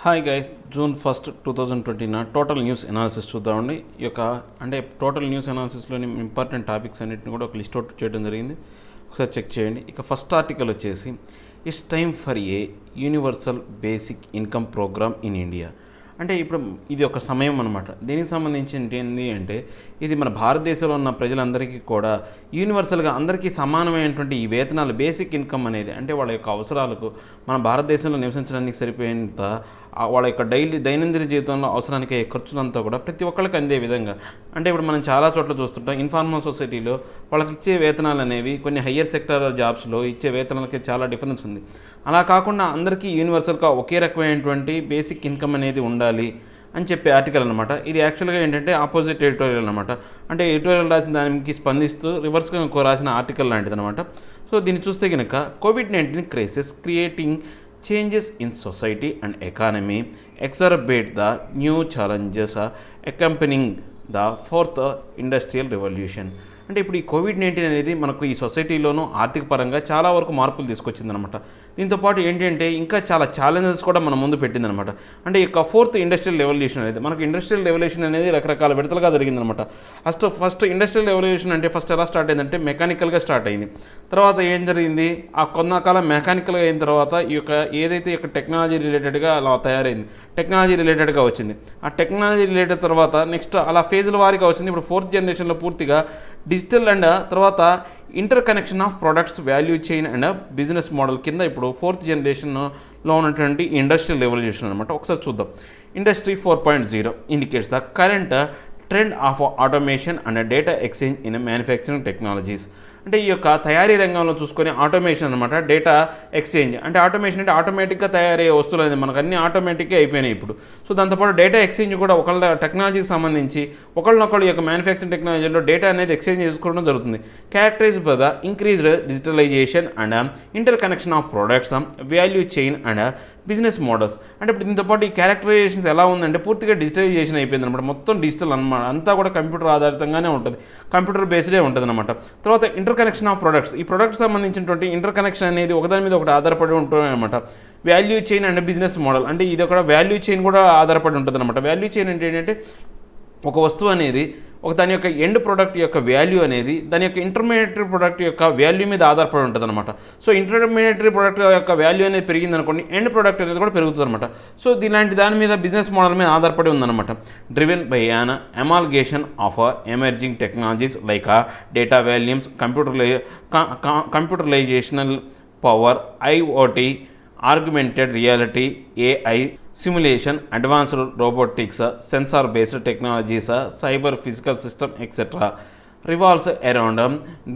Hi guys, June 1, 2020 total news analysis చూద్దామండి. ఈ యొక్క టోటల్ న్యూస్ అనాలిసిస్లోని ఇంపార్టెంట్ టాపిక్స్ అన్నింటిని కూడా ఒక లిస్ట్ అవుట్ చేయడం జరిగింది. ఒకసారి చెక్ చేయండి. ఇక ఫస్ట్ ఆర్టికల్ వచ్చేసి it's time for a universal basic income programme in India. అంటే ఇప్పుడు ఇది ఒక సమయం అనమాట. దీనికి సంబంధించి ఏంటి అంటే ఇది మన భారతదేశంలో ఉన్న ప్రజలందరికీ కూడా యూనివర్సల్గా అందరికీ సమానమైనటువంటి ఈ వేతనాలు, బేసిక్ ఇన్కమ్ అనేది అంటే వాళ్ళ యొక్క అవసరాలకు మన భారతదేశంలో నివసించడానికి సరిపోయేంత వాళ్ళ యొక్క దైనందిన జీవితంలో అవసరానికి అయ్యే ఖర్చులంతా కూడా ప్రతి ఒక్కరికి అందే విధంగా అంటే ఇప్పుడు మనం చాలా చోట్ల చూస్తుంటాం. ఇన్ఫార్మల్ సొసైటీలో వాళ్ళకి ఇచ్చే వేతనాలు అనేవి కొన్ని హయ్యర్ సెక్టర్ జాబ్స్లో ఇచ్చే వేతనాలకి చాలా డిఫరెన్స్ ఉంది. అలా కాకుండా అందరికీ యూనివర్సల్గా ఒకే రకమైనటువంటి బేసిక్ ఇన్కమ్ అనేది ఉండాలి అని చెప్పే ఆర్టికల్ అనమాట. ఇది యాక్చువల్గా ఏంటంటే ఆపోజిట్ ఎడిటోరియల్ అనమాట. అంటే ఎడిటోరియల్ రాసిన దానికి స్పందిస్తూ రివర్స్గా ఇంకో రాసిన ఆర్టికల్ లాంటిది అనమాట. సో దీన్ని చూస్తే కనుక COVID-19 crisis creating changes in society and economy exacerbate the new challenges accompanying the fourth industrial revolution. అంటే ఇప్పుడు ఈ COVID-19 అనేది మనకు ఈ సొసైటీలోనూ ఆర్థిక పరంగా చాలా వరకు మార్పులు తీసుకొచ్చిందనమాట. దీంతోపాటు ఏంటంటే ఇంకా చాలా ఛాలెంజెస్ కూడా మన ముందు పెట్టిందనమాట. అంటే ఈ ఫోర్త్ ఇండస్ట్రియల్ రెవల్యూషన్ అనేది మనకు ఇండస్ట్రియల్ రెవల్యూషన్ అనేది రకరకాల విడతలుగా జరిగిందనమాట. ఫస్ట్ ఇండస్ట్రియల్ రెవల్యూషన్ అంటే ఫస్ట్ ఎలా స్టార్ట్ అయిందంటే మెకానికల్గా స్టార్ట్ అయింది. తర్వాత ఏం జరిగింది, ఆ కొంతకాలం మెకానికల్గా అయిన తర్వాత ఈ యొక్క ఏదైతే ఈ యొక్క టెక్నాలజీ రిలేటెడ్గా అలా తయారైంది, టెక్నాలజీ రిలేటెడ్గా వచ్చింది. ఆ టెక్నాలజీ రిలేటెడ్ తర్వాత నెక్స్ట్ అలా ఫేజ్ల వారీగా వచ్చింది. ఇప్పుడు ఫోర్త్ జనరేషన్లో పూర్తిగా డిజిటల్ అండ్ తర్వాత inter connection of products value chain and business model కింద ఇప్పుడు ఫోర్త్ జనరేషన్లో ఉన్నటువంటి ఇండస్ట్రియల్ రెవల్యూషన్ అనమాట. ఒకసారి చూద్దాం. Industry 4.0 indicates the current trend of automation and data exchange in manufacturing technologies. అంటే ఈ యొక్క తయారీ రంగంలో చూసుకొని ఆటోమేషన్ అనమాట, డేటా ఎక్స్చేంజ్ అంటే ఆటోమేషన్ అంటే ఆటోమేటిక్గా తయారయ్యే వస్తువులు అనేది మనకు అన్ని ఆటోమేటిక్గా అయిపోయినాయి ఇప్పుడు. సో దాంతోపాటు డేటా ఎక్స్చేంజ్ కూడా ఒకళ్ళ టెక్నాలజీకి సంబంధించి ఒకళ్ళనొకళ్ళు యొక్క మ్యానుఫ్యాక్చరింగ్ టెక్నాలజీలో డేటా అనేది ఎక్స్చేంజ్ చేసుకోవడం జరుగుతుంది. Characterised by the increased digitalisation and interconnection of products value chain and business models. అంటే ఇప్పుడు దీంతోపాటు ఈ క్యారెక్టరైజేషన్స్ ఎలా ఉందంటే పూర్తిగా డిజిటలైజేషన్ అయిపోయింది అనమాట. మొత్తం డిజిటల్ అనమాట, అంతా కూడా కంప్యూటర్ ఆధారితంగానే ఉంటుంది, కంప్యూటర్ బేస్డే ఉంటుంది అనమాట. తర్వాత ఇంటర్ కనెక్షన్ ఆఫ్ ప్రొడక్ట్స్, ఈ ప్రొడక్ట్స్ సంబంధించినటువంటి ఇంటర్ కనెక్షన్ అనేది ఒకదాని మీద ఒకటి ఆధారపడి ఉంటుంది అనమాట. Value chain and business model అంటే ఇది ఒక వాల్యూ చైన్ కూడా ఆధారపడి ఉంటుంది అనమాట. వాల్యూ చైన్ అంటే ఏంటంటే ఒక వస్తువు అనేది దాని యొక్క ఎండ్ ప్రోడక్ట్ యొక్క వాల్యూ అనేది దాని యొక్క ఇంటర్మీడియటరీ ప్రోడక్ట్ యొక్క వాల్యూ మీద ఆధారపడి ఉంటుంది అనమాట. సో ఇంటర్మీడియటరీ ప్రోడక్ట్ యొక్క వాల్యూ అనేది పెరిగింది అనుకోండి, ఎండ్ ప్రోడక్ట్ అనేది కూడా పెరుగుతుంది అనమాట. సో ఇలాంటి దాని మీద బిజినెస్ మోడల్ మీద ఆధారపడి ఉందన్నమాట. Driven by an amalgamation of emerging technologies like data volumes, computerisational power, IoT, augmented reality, AI, simulation, advanced robotics, sensor-based technologies, cyber physical system, etc. Revolves around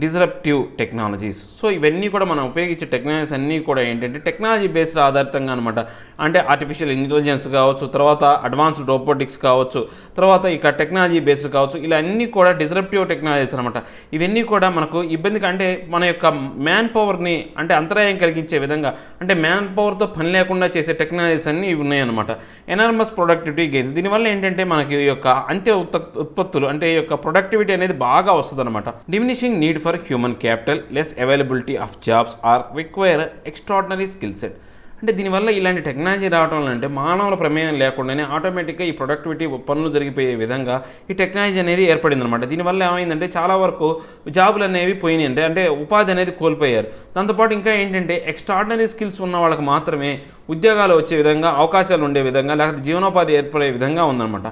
disruptive technologies. So ఇవన్నీ కూడా మనం ఉపయోగించే technologies అన్నీ కూడా ఏంటంటే technology based ఆధారితంగా అనమాట. అంటే artificial intelligence కావచ్చు, తర్వాత అడ్వాన్స్డ్ రోబోటిక్స్ కావచ్చు, తర్వాత ఇక టెక్నాలజీ బేస్డ్ కావచ్చు, ఇలా అన్నీ కూడా డిస్రప్టివ్ టెక్నాలజీస్ అనమాట. ఇవన్నీ కూడా మనకు ఇబ్బందిగా అంటే మన యొక్క మ్యాన్ పవర్ని అంటే అంతరాయం కలిగించే విధంగా అంటే మ్యాన్ పవర్తో పని లేకుండా చేసే టెక్నాలజీస్ అన్నీ ఇవి ఉన్నాయన్నమాట. ఎనార్మస్ ప్రొడక్టివిటీ గెయిన్స్, దీనివల్ల ఏంటంటే మనకి ఈ యొక్క అంత్య ఉత్పత్తులు అంటే ఈ యొక్క ప్రొడక్టివిటీ అనేది బాగా వస్తుంది అనమాట. Diminishing need for human capital, less availability of jobs or require extraordinary skill set. అంటే దీనివల్ల ఇలాంటి టెక్నాలజీ రావడం అంటే మానవుల ప్రమేయం లేకుండానే ఆటోమేటిక్గా ఈ ప్రొడక్టివిటీ పనులు జరిగిపోయే విధంగా ఈ టెక్నాలజీ అనేది ఏర్పడింది అనమాట. దీనివల్ల ఏమైందంటే చాలా వరకు జాబులు అనేవి పోయినాయి, అంటే ఉపాధి అనేది కోల్పోయారు. దాంతోపాటు ఇంకా ఏంటంటే ఎక్స్ట్రాడినరీ స్కిల్స్ ఉన్న వాళ్ళకి మాత్రమే ఉద్యోగాలు వచ్చే విధంగా, అవకాశాలు ఉండే విధంగా, లేకపోతే జీవనోపాధి ఏర్పడే విధంగా ఉందన్నమాట.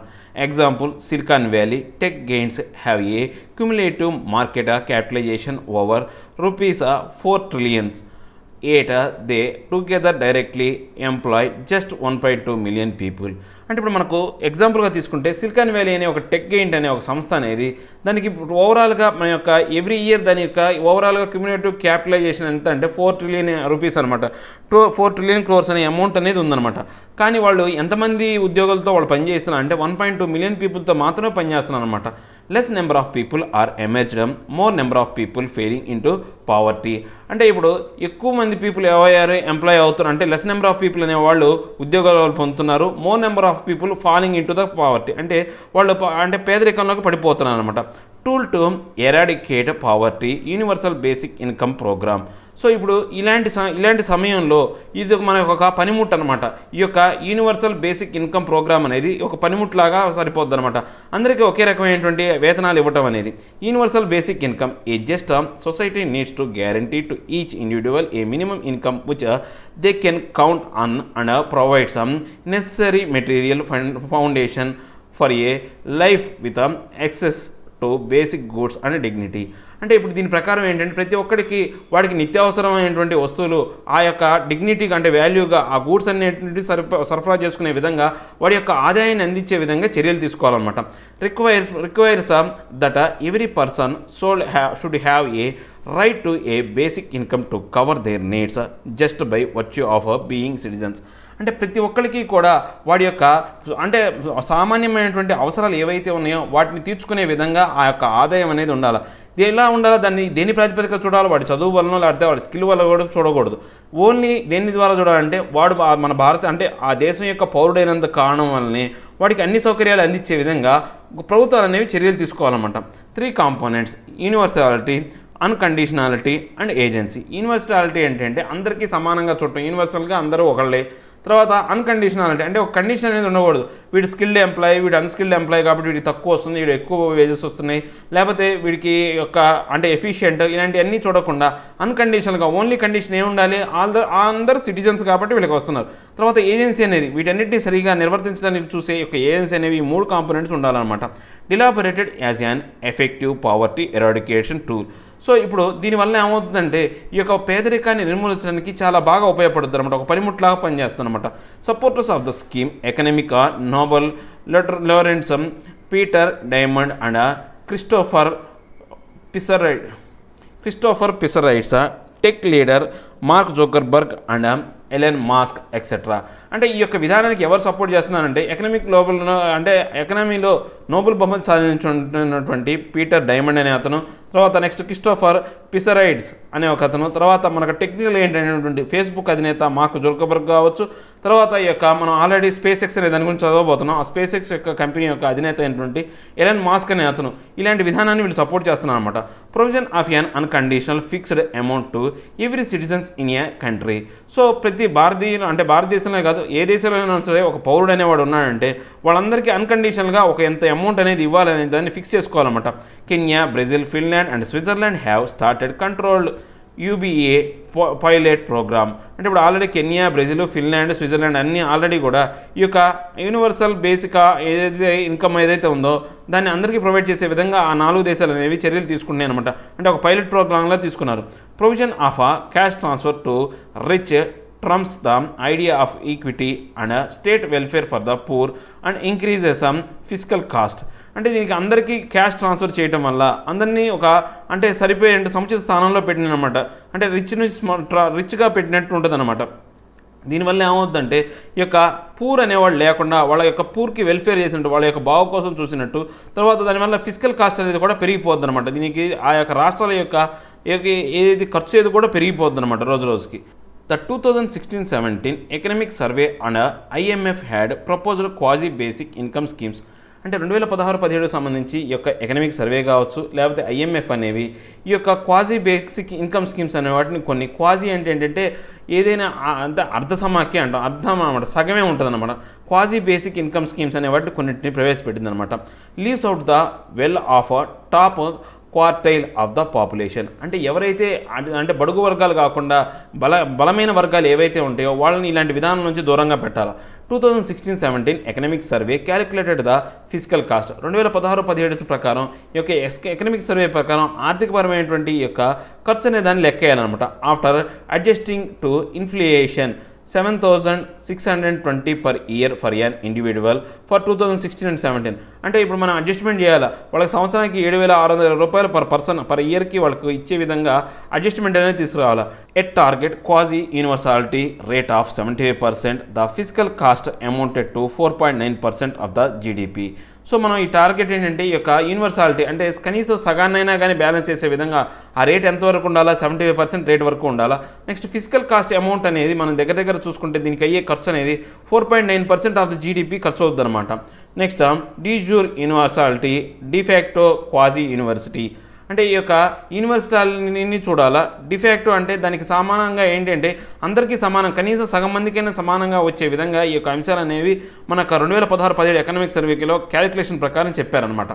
Example Silicon Valley tech gains have a cumulative market capitalisation over ₹4 trillion. They together directly employ just 1.2 million people. అంటే ఇప్పుడు మనకు ఎగ్జాంపుల్గా తీసుకుంటే సిలికాన్ వ్యాలీ అనే ఒక టెక్ గెయింట్ అనే ఒక సంస్థ అనేది దానికి ఓవరాల్గా మన యొక్క ఎవ్రీ ఇయర్ దాని యొక్క ఓవరాల్గా క్యుములేటివ్ క్యాపిటలైజేషన్ ఎంత అంటే ₹4 trillion అనమాట. 4 trillion crores అనే అమౌంట్ అనేది ఉందన్నమాట. కానీ వాళ్ళు ఎంతమంది ఉద్యోగులతో వాళ్ళు పనిచేస్తున్నారు అంటే 1.2 million పీపుల్తో మాత్రమే పనిచేస్తున్నారు అనమాట. Less number of people are emerged, more number of people failing into poverty. అంటే ఇప్పుడు ఎక్కువ మంది పీపుల్ ఏమయ్యారు, ఎంప్లాయ్ అవుతున్నారు అంటే లెస్ నెంబర్ ఆఫ్ పీపుల్ అనేవాళ్ళు ఉద్యోగాలు పొందుతున్నారు, more number of people falling into the poverty అంటే వాళ్ళు అంటే పేదరికంలోకి పడిపోతున్నారు అనమాట. Tool to eradicate poverty universal basic income programme. So ఇప్పుడు ఇలాంటి సమయంలో ఇది మన ఒక పనిముట్టు అనమాట. ఈ యొక్క యూనివర్సల్ బేసిక్ ఇన్కమ్ ప్రోగ్రామ్ అనేది ఒక పనిముట్లాగా సరిపోద్ది అనమాట. అందరికీ ఒకే రకమైనటువంటి వేతనాలు ఇవ్వటం అనేది. Universal basic income A just society needs to guarantee to each individual A minimum income which they can count on and provide some necessary material foundation for a life with access to basic goods and dignity. అంటే ఇప్పుడు దీని ప్రకారం ఏంటంటే ప్రతి ఒక్కరికి వాడికి నిత్యావసరమైనటువంటి వస్తువులు ఆ యొక్క డిగ్నిటీగా అంటే వాల్యూగా ఆ గూడ్స్ అనేటువంటి సరఫరా చేసుకునే విధంగా వాడి యొక్క ఆదాయాన్ని అందించే విధంగా చర్యలు తీసుకోవాలన్నమాట. Requires that every person should have a right to A basic income to cover their needs just by virtue of being citizens. అంటే ప్రతి ఒక్కరికి కూడా వాడి యొక్క అంటే సామాన్యమైనటువంటి అవసరాలు ఏవైతే ఉన్నాయో వాటిని తీర్చుకునే విధంగా ఆ యొక్క ఆదాయం అనేది ఉండాలి. ఎలా ఉండాలో దాన్ని దేని ప్రాతిపదిక చూడాలి, వాడి చదువు వలన లేకపోతే వాడి స్కిల్ వల్ల కూడా చూడకూడదు. ఓన్లీ దేని ద్వారా చూడాలంటే వాడు మన భారత అంటే ఆ దేశం యొక్క పౌరుడైనంత కారణం వల్లనే వాడికి అన్ని సౌకర్యాలు అందించే విధంగా ప్రభుత్వాలు అనేవి చర్యలు తీసుకోవాలన్నమాట. 3 components: universality, అన్కండిషనాలిటీ and agency. Universality అంటే అందరికీ సమానంగా చూడటం, యూనివర్సల్గా అందరూ ఒకళ్ళే. తర్వాత అన్కండిషనాలిటీ అంటే ఒక కండిషన్ అనేది ఉండకూడదు. వీడు స్కిల్డ్ ఎంప్లాయీ, వీడు అన్స్కిల్డ్ ఎంప్లాయీ కాబట్టి వీడికి తక్కువ వస్తుంది, వీడు ఎక్కువ వేజెస్ వస్తున్నాయి, లేకపోతే వీడికి యొక్క అంటే ఎఫిషియెంట్, ఇలాంటివన్నీ చూడకుండా అన్కండిషనల్గా ఓన్లీ కండిషన్ ఏమి ఉండాలి, అందరు సిటిజన్స్ కాబట్టి వీళ్ళకి వస్తున్నారు. తర్వాత ఏజెన్సీ అనేది వీటన్నిటిని సరిగా నిర్వర్తించడానికి చూసే యొక్క ఏజెన్సీ అనేవి 3 కాంపోనెంట్స్ ఉండాలన్నమాట. Deliberated as an effective poverty eradication tool. So ఇప్పుడు దీనివల్ల ఏమవుతుందంటే ఈ యొక్క పేదరికాన్ని నిర్మూలించడానికి చాలా బాగా ఉపయోగపడుతుంది అనమాట, ఒక పనిముట్లాగా పనిచేస్తుంది అనమాట. Supporters of the scheme economic Nobel laureates Peter Diamond and Christopher Pissarides, tech leader Mark Zuckerberg and Elon Musk etcetera. అంటే ఈ యొక్క విధానానికి ఎవరు సపోర్ట్ చేస్తున్నారంటే ఎకనమీలో నోబెల్ బహుమతి సాధించినటువంటి పీటర్ డైమండ్ అనే అతను, తర్వాత నెక్స్ట్ క్రిస్టోఫర్ పిసరైడ్స్ అనే ఒక అతను, తర్వాత మనకు టెక్నికల్ ఏంటనేటువంటి ఫేస్బుక్ అధినేత మార్క్ జోకర్బర్గ్ కావచ్చు, తర్వాత ఈ యొక్క మనం ఆల్రెడీ స్పేస్ ఎక్స్ అనే దాని గురించి చదవబోతున్నాం, ఆ స్పేస్ ఎక్స్ యొక్క కంపెనీ యొక్క అధినేత అయినటువంటి ఎలన్ మాస్క్ అనే అతను ఇలాంటి విధానాన్ని వీళ్ళు సపోర్ట్ చేస్తున్నారు అనమాట. Provision of an unconditional fixed amount to every citizens in a country. So ప్రతి భారతదేశంలో కాదు ఏ దేశంలో సరే ఒక పౌరుడు అనేవాడు ఉన్నాడంటే వాళ్ళందరికీ అన్కండిషనల్గా ఒక ఎంత అమౌంట్ అనేది ఇవ్వాలనే దాన్ని ఫిక్స్ చేసుకోవాలన్నమాట. Kenya, Brazil, Finland and Switzerland have started controlled UBA pilot programme. అంటే ఇప్పుడు already Kenya, Brazil, Finland, Switzerland అన్నీ ఆల్రెడీ కూడా ఈ యొక్క యూనివర్సల్ బేసిక్ ఏదైతే ఇన్కమ్ ఏదైతే ఉందో దాన్ని అందరికీ ప్రొవైడ్ చేసే విధంగా ఆ 4 దేశాలు అనేవి చర్యలు తీసుకున్నాయి అనమాట. అంటే ఒక పైలట్ ప్రోగ్రామ్లో తీసుకున్నారు. Provision of cash transfer to rich trumps the idea of equity and state welfare for the poor and increases some fiscal cost. అంటే దీనికి అందరికీ క్యాష్ ట్రాన్స్ఫర్ చేయడం వల్ల అందరినీ ఒక అంటే సరిపోయే అంటే సముచిత స్థానంలో పెట్టినమాట, అంటే రిచ్గా పెట్టినట్టు ఉంటుంది అనమాట. దీనివల్ల ఏమవుతుందంటే ఈ యొక్క పూర్ అనేవాళ్ళు లేకుండా వాళ్ళ యొక్క పూర్కి వెల్ఫేర్ చేసినట్టు, వాళ్ళ యొక్క బాగు కోసం చూసినట్టు, తర్వాత దానివల్ల ఫిజికల్ కాస్ట్ అనేది కూడా పెరిగిపోద్ది అనమాట. దీనికి ఆ యొక్క రాష్ట్రాల యొక్క ఏది ఖర్చు ఏది కూడా పెరిగిపోద్ది అనమాట రోజు రోజుకి. The 2016-17 economic survey and IMF had proposed quasi-basic income schemes. అంటే 2016-17 సంబంధించి ఈ యొక్క ఎకనామిక్ సర్వే కావచ్చు, లేకపోతే ఐఎంఎఫ్ అనేవి ఈ యొక్క క్వాజీ బేసిక్ ఇన్కమ్ స్కీమ్స్ అనే వాటిని కొన్ని క్వాజీ ఏంటంటే ఏదైనా అంత అర్ధసమాఖ్య అంటాం, అర్థం అనమాట, సగమే ఉంటుంది అనమాట. క్వాజీ బేసిక్ ఇన్కమ్ స్కీమ్స్ అనే వాటిని కొన్నింటిని ప్రవేశపెట్టింది అనమాట. Leaves out the well of top quartile of the population. అంటే ఎవరైతే అంటే బడుగు వర్గాలు కాకుండా బలమైన వర్గాలు ఏవైతే ఉంటాయో వాళ్ళని ఇలాంటి విధానం నుంచి దూరంగా పెట్టాలి. 2016-17 economic survey calculated the physical cost. 2016-17 ప్రకారం ఈ యొక్క ఎకనామిక్ సర్వే ప్రకారం ఆర్థికపరమైనటువంటి ఈ యొక్క ఖర్చు అనే దాన్ని లెక్కేయాలన్నమాట. After adjusting to inflation 7,620 per year for an individual for 2016 and 17. అంటే ఇప్పుడు మనం అడ్జస్ట్మెంట్ చేయాలి, వాళ్ళకి సంవత్సరానికి 7,620 రూపాయలు పర్ పర్సన్ పర్ ఇయర్కి వాళ్ళకి ఇచ్చే విధంగా అడ్జస్ట్మెంట్ అనేది తీసుకురావాలి. At target quasi universality rate of 75%, the physical cost amounted to 4.9% of the GDP. So మనం ఈ టార్గెట్ ఏంటంటే ఈ యొక్క యూనివర్సాలిటీ అంటే కనీసం సగాన్నైనా కానీ బ్యాలెన్స్ చేసే విధంగా ఆ రేట్ ఎంతవరకు ఉండాలా, 75% రేట్ వరకు ఉండాలా. నెక్స్ట్ ఫిజికల్ కాస్ట్ అమౌంట్ అనేది మనం దగ్గర చూసుకుంటే దీనికి అయ్యే ఖర్చు అనేది 4.9% ఆఫ్ ది జీడిపి ఖర్చు అవుతుంది అనమాట. Next డీజూర్ universality, de facto quasi university అంటే ఈ యొక్క యూనివర్సిటీని చూడాలా. డిఫాక్టో అంటే దానికి సమానంగా ఏంటంటే అందరికీ సమానం, కనీసం సగం మందికైనా సమానంగా వచ్చే విధంగా ఈ యొక్క అంశాలు అనేవి మనకు 2016-17 ఎకనామిక్ సర్వేలో క్యాలిక్యులేషన్ ప్రకారం చెప్పారనమాట.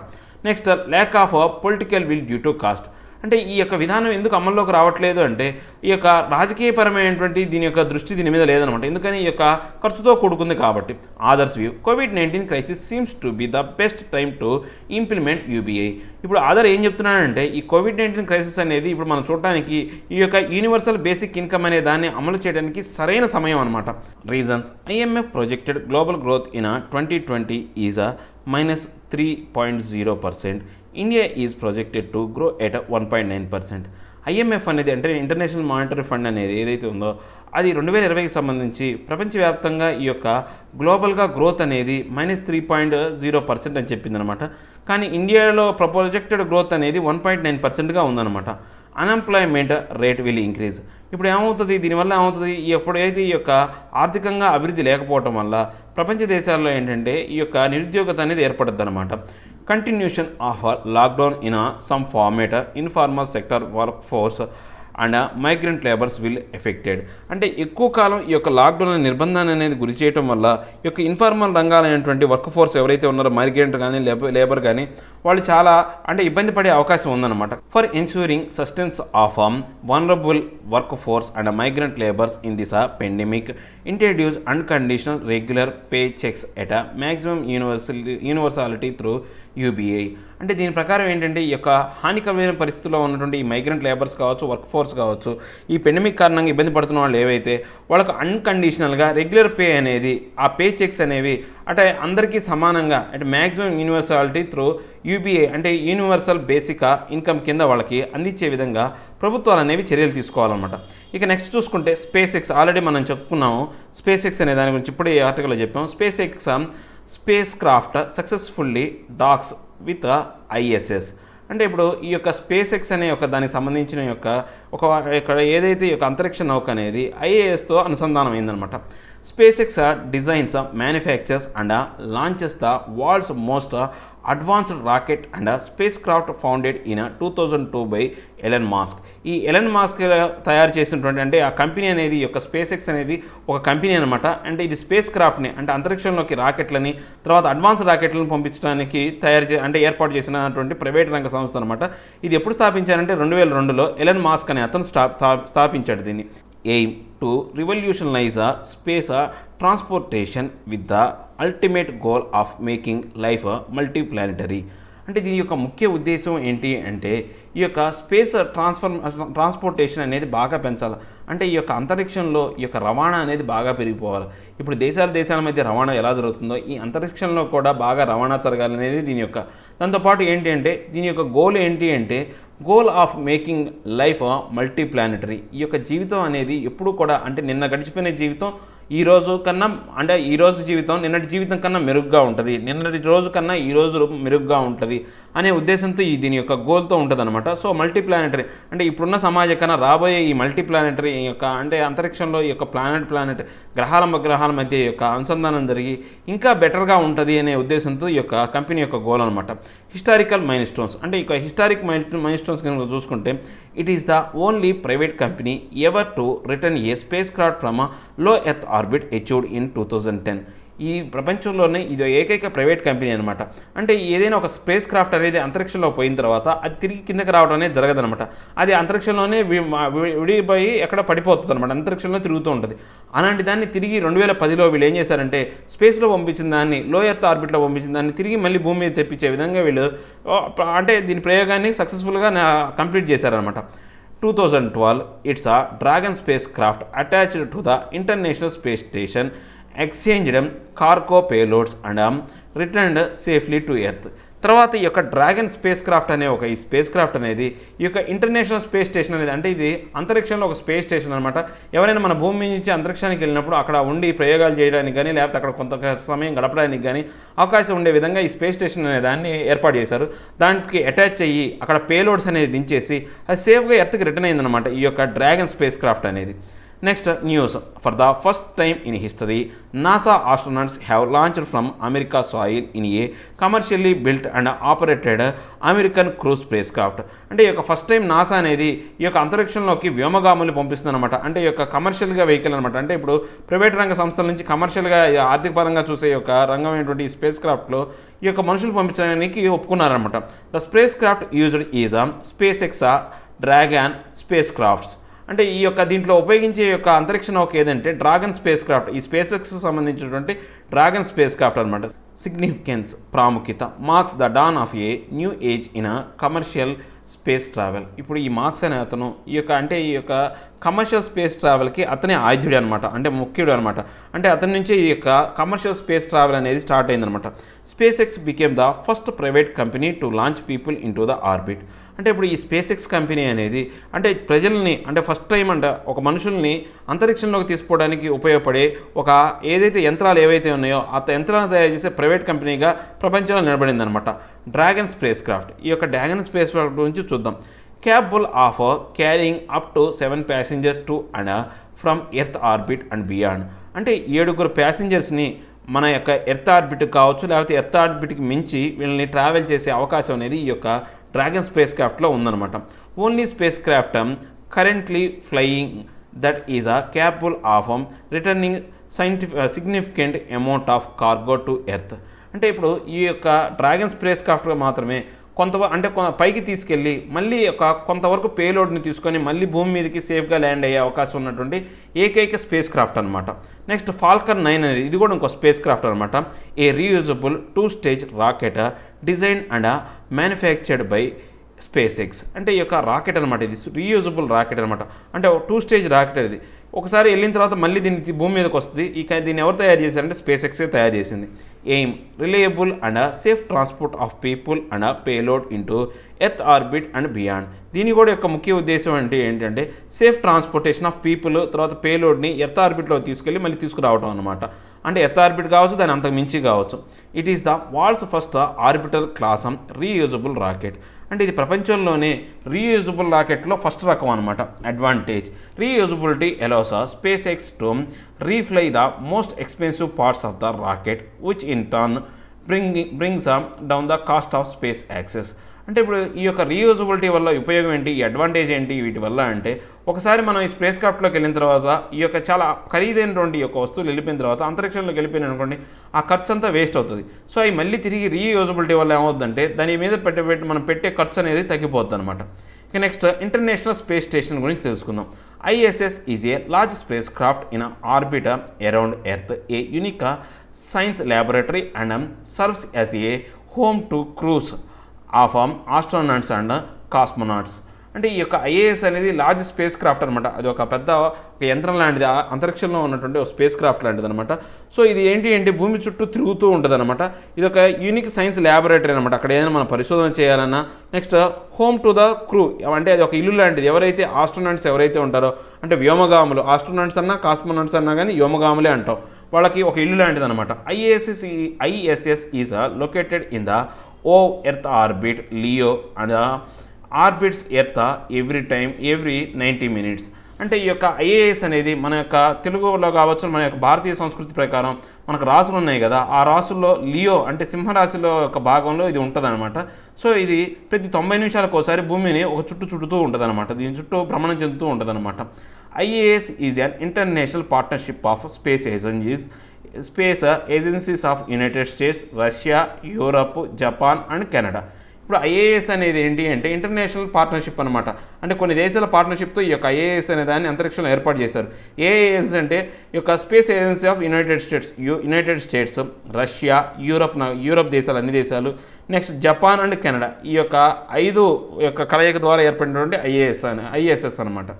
Next lack of political will due to cost అంటే ఈ యొక్క విధానం ఎందుకు అమల్లోకి రావట్లేదు అంటే ఈ యొక్క రాజకీయపరమైనటువంటి దీని యొక్క దృష్టి దీని మీద లేదనమాట. ఎందుకని ఈ యొక్క ఖర్చుతో కూడుకుంది కాబట్టి. Others view, COVID-19 crisis seems to be the best time to implement UBI. ఇప్పుడు ఆధార్ ఏం చెప్తున్నాడంటే ఈ COVID-19 క్రైసిస్ అనేది ఇప్పుడు మనం చూడడానికి ఈ యొక్క యూనివర్సల్ బేసిక్ ఇన్కమ్ అనే దాన్ని అమలు చేయడానికి సరైన సమయం అనమాట. Reasons, IMF projected global growth in 2020 is -3.0%. India is projected to grow at 1.9%. IMF అనేది అంటే ఇంటర్నేషనల్ మానిటరీ ఫండ్ అనేది ఏదైతే ఉందో అది 2020కి సంబంధించి ప్రపంచవ్యాప్తంగా ఈ యొక్క గ్లోబల్గా గ్రోత్ అనేది -3.0% అని చెప్పిందనమాట. కానీ ఇండియాలో ప్రొజెక్టెడ్ గ్రోత్ అనేది 1.9%గా ఉందన్నమాట. Unemployment rate will increase. ఇప్పుడు ఏమవుతుంది, దీనివల్ల ఏమవుతుంది, ఎప్పుడైతే ఈ యొక్క ఆర్థికంగా అభివృద్ధి లేకపోవటం వల్ల ప్రపంచ దేశాల్లో ఏంటంటే ఈ యొక్క నిరుద్యోగత అనేది ఏర్పడుద్ది అనమాట. Continuation of lockdown in some format informal sector work force and migrant labours will affected. అంటే ఎక్కువ కాలం ఈ యొక్క లాక్డౌన్ నిర్బంధాన్ని అనేది గురి చేయడం వల్ల ఈ యొక్క ఇన్ఫార్మల్ రంగాలైనటువంటి వర్క్ ఫోర్స్ ఎవరైతే ఉన్నారో మైగ్రెంట్ కానీ లేబర్ కానీ వాళ్ళు చాలా అంటే ఇబ్బంది పడే అవకాశం ఉందన్నమాట. For ensuring sustenance of vulnerable work force and migrant labours in this pandemic introduce unconditional regular pay checks at maximum universality through UBI. అంటే దీని ప్రకారం ఏంటంటే ఈ యొక్క హానికరమైన పరిస్థితుల్లో ఉన్నటువంటి ఈ మైగ్రెంట్ లేబర్స్ కావచ్చు, వర్క్ ఫోర్స్ కావచ్చు, ఈ పెండమిక్ కారణంగా ఇబ్బంది పడుతున్న వాళ్ళు ఏవైతే వాళ్ళకు అన్కండిషనల్గా రెగ్యులర్ పే అనేది ఆ పే చెక్స్ అనేవి అంటే అందరికీ సమానంగా అంటే మ్యాక్సిమం యూనివర్సాలిటీ త్రూ యూబీఐ అంటే యూనివర్సల్ బేసిక్ ఇన్కమ్ కింద వాళ్ళకి అందించే విధంగా ప్రభుత్వాలు అనేవి చర్యలు తీసుకోవాలన్నమాట. ఇక నెక్స్ట్ చూసుకుంటే స్పేస్ ఎక్స్ ఆల్రెడీ మనం చెప్పుకున్నాము. స్పేస్ ఎక్స్ అనే దాని గురించి ఇప్పుడే ఈ ఆర్టికల్లో చెప్పాము. SpaceX spacecraft successfully docks with ISS. అంటే ఇప్పుడు ఈ యొక్క స్పేస్ ఎక్స్ అనే యొక్క దానికి సంబంధించిన ఇక్కడ ఏదైతే ఈ యొక్క అంతరిక్ష నౌక అనేది IASతో అనుసంధానం అయిందనమాట. SpaceX designs, manufactures and launches the world's most advanced rocket and spacecraft founded in 2002 by Elon Musk. ఈ ఎలన్ మాస్క్ తయారు చేసినటువంటి అంటే ఆ కంపెనీ అనేది ఈ యొక్క స్పేస్ ఎక్స్ అనేది ఒక కంపెనీ అనమాట. అంటే ఇది స్పేస్ క్రాఫ్ట్ని అంటే అంతరిక్షంలోకి రాకెట్లని తర్వాత అడ్వాన్స్ రాకెట్లను పంపించడానికి ఏర్పాటు చేసినటువంటి ప్రైవేట్ రంగ సంస్థ అనమాట. ఇది ఎప్పుడు స్థాపించారంటే 2002లో ఎలన్ మాస్క్ అనే అతను స్థాపించాడు దీన్ని. Aim to revolutionise space transportation with the ultimate goal of making life multiplanetary. అంటే దీని యొక్క ముఖ్య ఉద్దేశం ఏంటి అంటే ఈ యొక్క స్పేస్ ట్రాన్స్పోర్టేషన్ అనేది బాగా పెంచాలి. అంటే ఈ యొక్క అంతరిక్షంలో ఈ యొక్క రవాణా అనేది బాగా పెరిగిపోవాలి. ఇప్పుడు దేశాల మధ్య రవాణా ఎలా జరుగుతుందో ఈ అంతరిక్షంలో కూడా బాగా రవాణా జరగాలనేది దీని యొక్క దాంతోపాటు ఏంటి అంటే దీని యొక్క గోల్ ఏంటి అంటే గోల్ ఆఫ్ మేకింగ్ లైఫ్ మల్టీప్లానెటరీ. ఈ యొక్క జీవితం అనేది ఎప్పుడు కూడా అంటే నిన్న గడిచిపోయిన జీవితం ఈ రోజు కన్నా అంటే ఈరోజు జీవితం నిన్నటి జీవితం కన్నా మెరుగ్గా ఉంటుంది, నిన్నటి రోజు కన్నా ఈ రోజు మెరుగ్గా ఉంటుంది అనే ఉద్దేశంతో దీని యొక్క గోల్తో ఉంటుంది అనమాట. సో మల్టీప్లానెటరీ అంటే ఇప్పుడున్న సమాజం కన్నా రాబోయే ఈ మల్టీప్లానెటరీ యొక్క అంటే అంతరిక్షంలో ఈ యొక్క ప్లానెట్ గ్రహాల మధ్య యొక్క అనుసంధానం జరిగి ఇంకా బెటర్గా ఉంటుంది అనే ఉద్దేశంతో ఈ యొక్క కంపెనీ యొక్క గోల్ అనమాట. హిస్టారికల్ మైల్ స్టోన్స్ అంటే ఇక హిస్టారిక్ మైల్ స్టోన్స్ కనుక చూసుకుంటే it is the only private company ever to return A space craft from లో ఎర్త్ ఆర్బిట్ అచీవ్డ్ ఇన్ 2010. ఈ ప్రపంచంలోనే ఇది ఏకైక ప్రైవేట్ కంపెనీ అనమాట. అంటే ఏదైనా ఒక స్పేస్ క్రాఫ్ట్ అనేది అంతరిక్షంలో పోయిన తర్వాత అది తిరిగి కిందకి రావడం అనేది జరగదనమాట. అది అంతరిక్షంలోనే విడిపోయి ఎక్కడ పడిపోతుంది అనమాట, అంతరిక్షంలో తిరుగుతూ ఉంటుంది. అలాంటి దాన్ని తిరిగి 2010లో వీళ్ళు ఏం చేశారంటే స్పేస్లో పంపించిన దాన్ని లో ఎర్త్ ఆర్బిట్లో పంపించిన దాన్ని తిరిగి మళ్ళీ భూమి మీద తెప్పించే విధంగా వీళ్ళు అంటే దీని ప్రయోగాన్ని సక్సెస్ఫుల్గా కంప్లీట్ చేశారనమాట. 2012 it's a dragon space craft attached to the international space station exchanged cargo payloads and returned safely to Earth. తర్వాత ఈ యొక్క డ్రాగన్ స్పేస్ క్రాఫ్ట్ అనే ఈ స్పేస్ క్రాఫ్ట్ అనేది ఈ యొక్క ఇంటర్నేషనల్ స్పేస్ స్టేషన్ అనేది, అంటే ఇది అంతరిక్షంలో ఒక స్పేస్ స్టేషన్ అనమాట. ఎవరైనా మన భూమి నుంచి అంతరిక్షానికి వెళ్ళినప్పుడు అక్కడ ఉండి ప్రయోగాలు చేయడానికి కానీ లేకపోతే అక్కడ కొంత సమయం గడపడానికి కానీ అవకాశం ఉండే విధంగా ఈ స్పేస్ స్టేషన్ అనే దాన్ని ఏర్పాటు చేశారు. దానికి అటాచ్ అయ్యి అక్కడ పేలోడ్స్ అనేది దించేసి అది సేఫ్గా ఎర్త్కి రిటర్న్ అయిందనమాట ఈ యొక్క డ్రాగన్ స్పేస్ క్రాఫ్ట్ అనేది. Next news. For the first time in history NASA astronauts have launched from America soil in a commercially built and operated American cruise space craft. అంటే ఈ యొక్క ఫస్ట్ టైం నాసా అనేది ఈ యొక్క అంతరిక్షంలోకి వ్యోమగాములు పంపిస్తుంది అనమాట. అంటే ఈ యొక్క కమర్షియల్గా వెహికల్ అనమాట. అంటే ఇప్పుడు ప్రైవేట్ రంగ సంస్థల నుంచి కమర్షియల్గా ఆర్థిక పరంగా చూసే యొక్క రంగమైనటువంటి ఈ స్పేస్ క్రాఫ్ట్లో ఈ యొక్క మనుషులు పంపించడానికి ఒప్పుకున్నారనమాట. The spacecraft used is SpaceX Dragon spacecrafts. అంటే ఈ యొక్క దీంట్లో ఉపయోగించే యొక్క అంతరిక్ష నౌక ఏదంటే డ్రాగన్ స్పేస్ క్రాఫ్ట్. ఈ స్పేస్ ఎక్స్కి సంబంధించినటువంటి డ్రాగన్ స్పేస్ క్రాఫ్ట్ అనమాట. సిగ్నిఫికెన్స్ ప్రాముఖ్యత marks the dawn of a new age in commercial space travel. ఇప్పుడు ఈ మార్క్స్ అనే అతను ఈ యొక్క కమర్షియల్ స్పేస్ ట్రావెల్కి అతనే ఆద్యుడు అనమాట, అంటే ముఖ్యుడు అనమాట. అంటే అతని నుంచి ఈ యొక్క కమర్షియల్ స్పేస్ ట్రావెల్ అనేది స్టార్ట్ అయిందనమాట. Space X became the first private company to launch people in to the orbit. అంటే ఇప్పుడు ఈ స్పేస్ ఎక్స్ కంపెనీ అనేది అంటే ప్రజల్ని అంటే ఫస్ట్ టైం అంటే ఒక మనుషుల్ని అంతరిక్షంలోకి తీసుకోవడానికి ఉపయోగపడే ఒక ఏదైతే యంత్రాలు ఏవైతే ఉన్నాయో ఆ యంత్రాలను తయారు చేసే ప్రైవేట్ కంపెనీగా ప్రపంచంలో నిలబడింది అనమాట డ్రాగన్ స్పేస్ క్రాఫ్ట్. ఈ యొక్క డ్రాగన్ స్పేస్ క్రాఫ్ట్ గురించి చూద్దాం. Capable of carrying up to 7 passengers to and from earth orbit and beyond. అంటే 7 ప్యాసింజర్స్ని మన యొక్క ఎర్త్ ఆర్బిట్ కావచ్చు లేకపోతే ఎర్త్ ఆర్బిట్కి మించి వీళ్ళని ట్రావెల్ చేసే అవకాశం అనేది ఈ యొక్క డ్రాగన్ స్పేస్ క్రాఫ్ట్లో ఉందన్నమాట. Only space craft currently flying that is capable of returning significant amount of cargo to earth. అంటే ఇప్పుడు ఈ యొక్క డ్రాగన్ స్పేస్ క్రాఫ్ట్లో మాత్రమే పైకి తీసుకెళ్ళి మళ్ళీ కొంతవరకు పేలోడ్ని తీసుకొని మళ్ళీ భూమి మీదకి సేఫ్గా ల్యాండ్ అయ్యే అవకాశం ఉన్నటువంటి ఏకైక స్పేస్ క్రాఫ్ట్ అనమాట. నెక్స్ట్ ఫాల్కన్ 9 అనేది ఇది కూడా ఇంకో స్పేస్ క్రాఫ్ట్ అనమాట. A reusable 2-stage rocket design and manufactured by SpaceX. అంటే ఈ యొక్క రాకెట్ అనమాట, ఇది రీయూజబుల్ రాకెట్ అనమాట. అంటే 2-stage రాకెట్ ఇది ఒకసారి వెళ్ళిన తర్వాత మళ్ళీ దీన్ని భూమి మీదకి వస్తుంది. దీన్ని ఎవరు తయారు చేశారంటే స్పేస్ ఎక్సే తయారు చేసింది. Aim reliable and safe transport of people and payload into earth orbit and beyond. దీని కూడా యొక్క ముఖ్య ఉద్దేశం ఏంటంటే సేఫ్ ట్రాన్స్పోర్టేషన్ ఆఫ్ పీపుల్ తర్వాత పేలోడ్ని ఎర్త్ ఆర్బిట్లో తీసుకెళ్ళి మళ్ళీ తీసుకురావడం అనమాట. అంటే ఎర్త్ ఆర్బిట్ కావచ్చు దాని అంతకు మించి కావచ్చు. It is the world's first orbital class reusable rocket. అంటే ఇది ప్రపంచంలోనే రీయూజబుల్ రాకెట్లో ఫస్ట్ రకం అనమాట. Advantage reusability allows SpaceX to refly the most expensive parts of the rocket which in turn brings down the cost of space access. అంటే ఇప్పుడు ఈ యొక్క రీయూజబిలిటీ వల్ల ఉపయోగం ఏంటి, ఈ అడ్వాంటేజ్ ఏంటి వీటి వల్ల అంటే ఒకసారి మనం ఈ స్పేస్ క్రాఫ్ట్లోకి వెళ్ళిన తర్వాత ఈ యొక్క చాలా ఖరీదైనటువంటి యొక్క వస్తువులు వెళ్ళిపోయిన తర్వాత అంతరిక్షంలోకి వెళ్ళిపోయిన అనుకోండి ఆ ఖర్చు అంతా వేస్ట్ అవుతుంది. సో అవి మళ్ళీ తిరిగి రీయూజబిలిటీ వల్ల ఏమవుతుందంటే దాని మీద మనం పెట్టే ఖర్చు అనేది తగ్గిపోతుంది అనమాట. ఇక నెక్స్ట్ ఇంటర్నేషనల్ స్పేస్ స్టేషన్ గురించి తెలుసుకుందాం. ISS is a large spacecraft in orbit around Earth, a unique science laboratory and serves as a home to crews of astronauts and cosmonauts. అంటే ఈ యొక్క ISS అనేది లార్జ్ స్పేస్ క్రాఫ్ట్ అనమాట. అది ఒక పెద్ద యంత్రం లాంటిది, అంతరిక్షంలో ఉన్నటువంటి ఒక స్పేస్ క్రాఫ్ట్ లాంటిది అనమాట. సో ఇది ఏంటి భూమి చుట్టూ తిరుగుతూ ఉంటుంది అనమాట. ఇది ఒక యూనిక్ సైన్స్ ల్యాబొరేటరీ అనమాట. అక్కడ ఏదైనా మనం పరిశోధన చేయాలన్నా next home to the crew, అంటే అది ఒక ఇల్లు లాంటిది. ఎవరైతే ఆస్ట్రోనాట్స్ ఎవరైతే ఉంటారో అంటే వ్యోమగాములు, ఆస్ట్రోనాట్స్ అన్నా కాస్మోనాట్స్ అన్నా కానీ వ్యోమగాములే అంటాం, వాళ్ళకి ఒక ఇల్లు లాంటిది అనమాట. ISS is located in the earth orbit Leo and orbits Earth every 90 minutes. అంటే ఈ యొక్క ISS అనేది మన యొక్క తెలుగులో కావచ్చు మన యొక్క భారతీయ సంస్కృతి ప్రకారం మనకు రాసులు ఉన్నాయి కదా, ఆ రాసుల్లో లియో అంటే సింహరాశిలో యొక్క భాగంలో ఇది ఉంటుంది అనమాట. సో ఇది ప్రతి 90 నిమిషాలకు ఒకసారి భూమిని ఒక చుట్టూ ఉంటుంది అనమాట. దీని చుట్టూ భ్రమణం చెందుతూ ఉంటుంది అనమాట. ISS is an international partnership of space agencies of United states, Russia, Europe, Japan and Canada. ఇప్పుడు ISS అనేది ఏంటి అంటే ఇంటర్నేషనల్ పార్ట్నర్షిప్ అనమాట. అంటే కొన్ని దేశాల పార్ట్నర్షిప్తో ఈ యొక్క ISS అనే దాన్ని అంతరిక్షంలో ఏర్పాటు చేశారు. ISS అంటే ఈ యొక్క space agency of United states, Russia, Europe దేశాలు అన్ని దేశాలు, నెక్స్ట్ జపాన్ అండ్ కెనడా, ఈ యొక్క 5 యొక్క కలయిక ద్వారా ఏర్పడినటువంటి ISS అనమాట.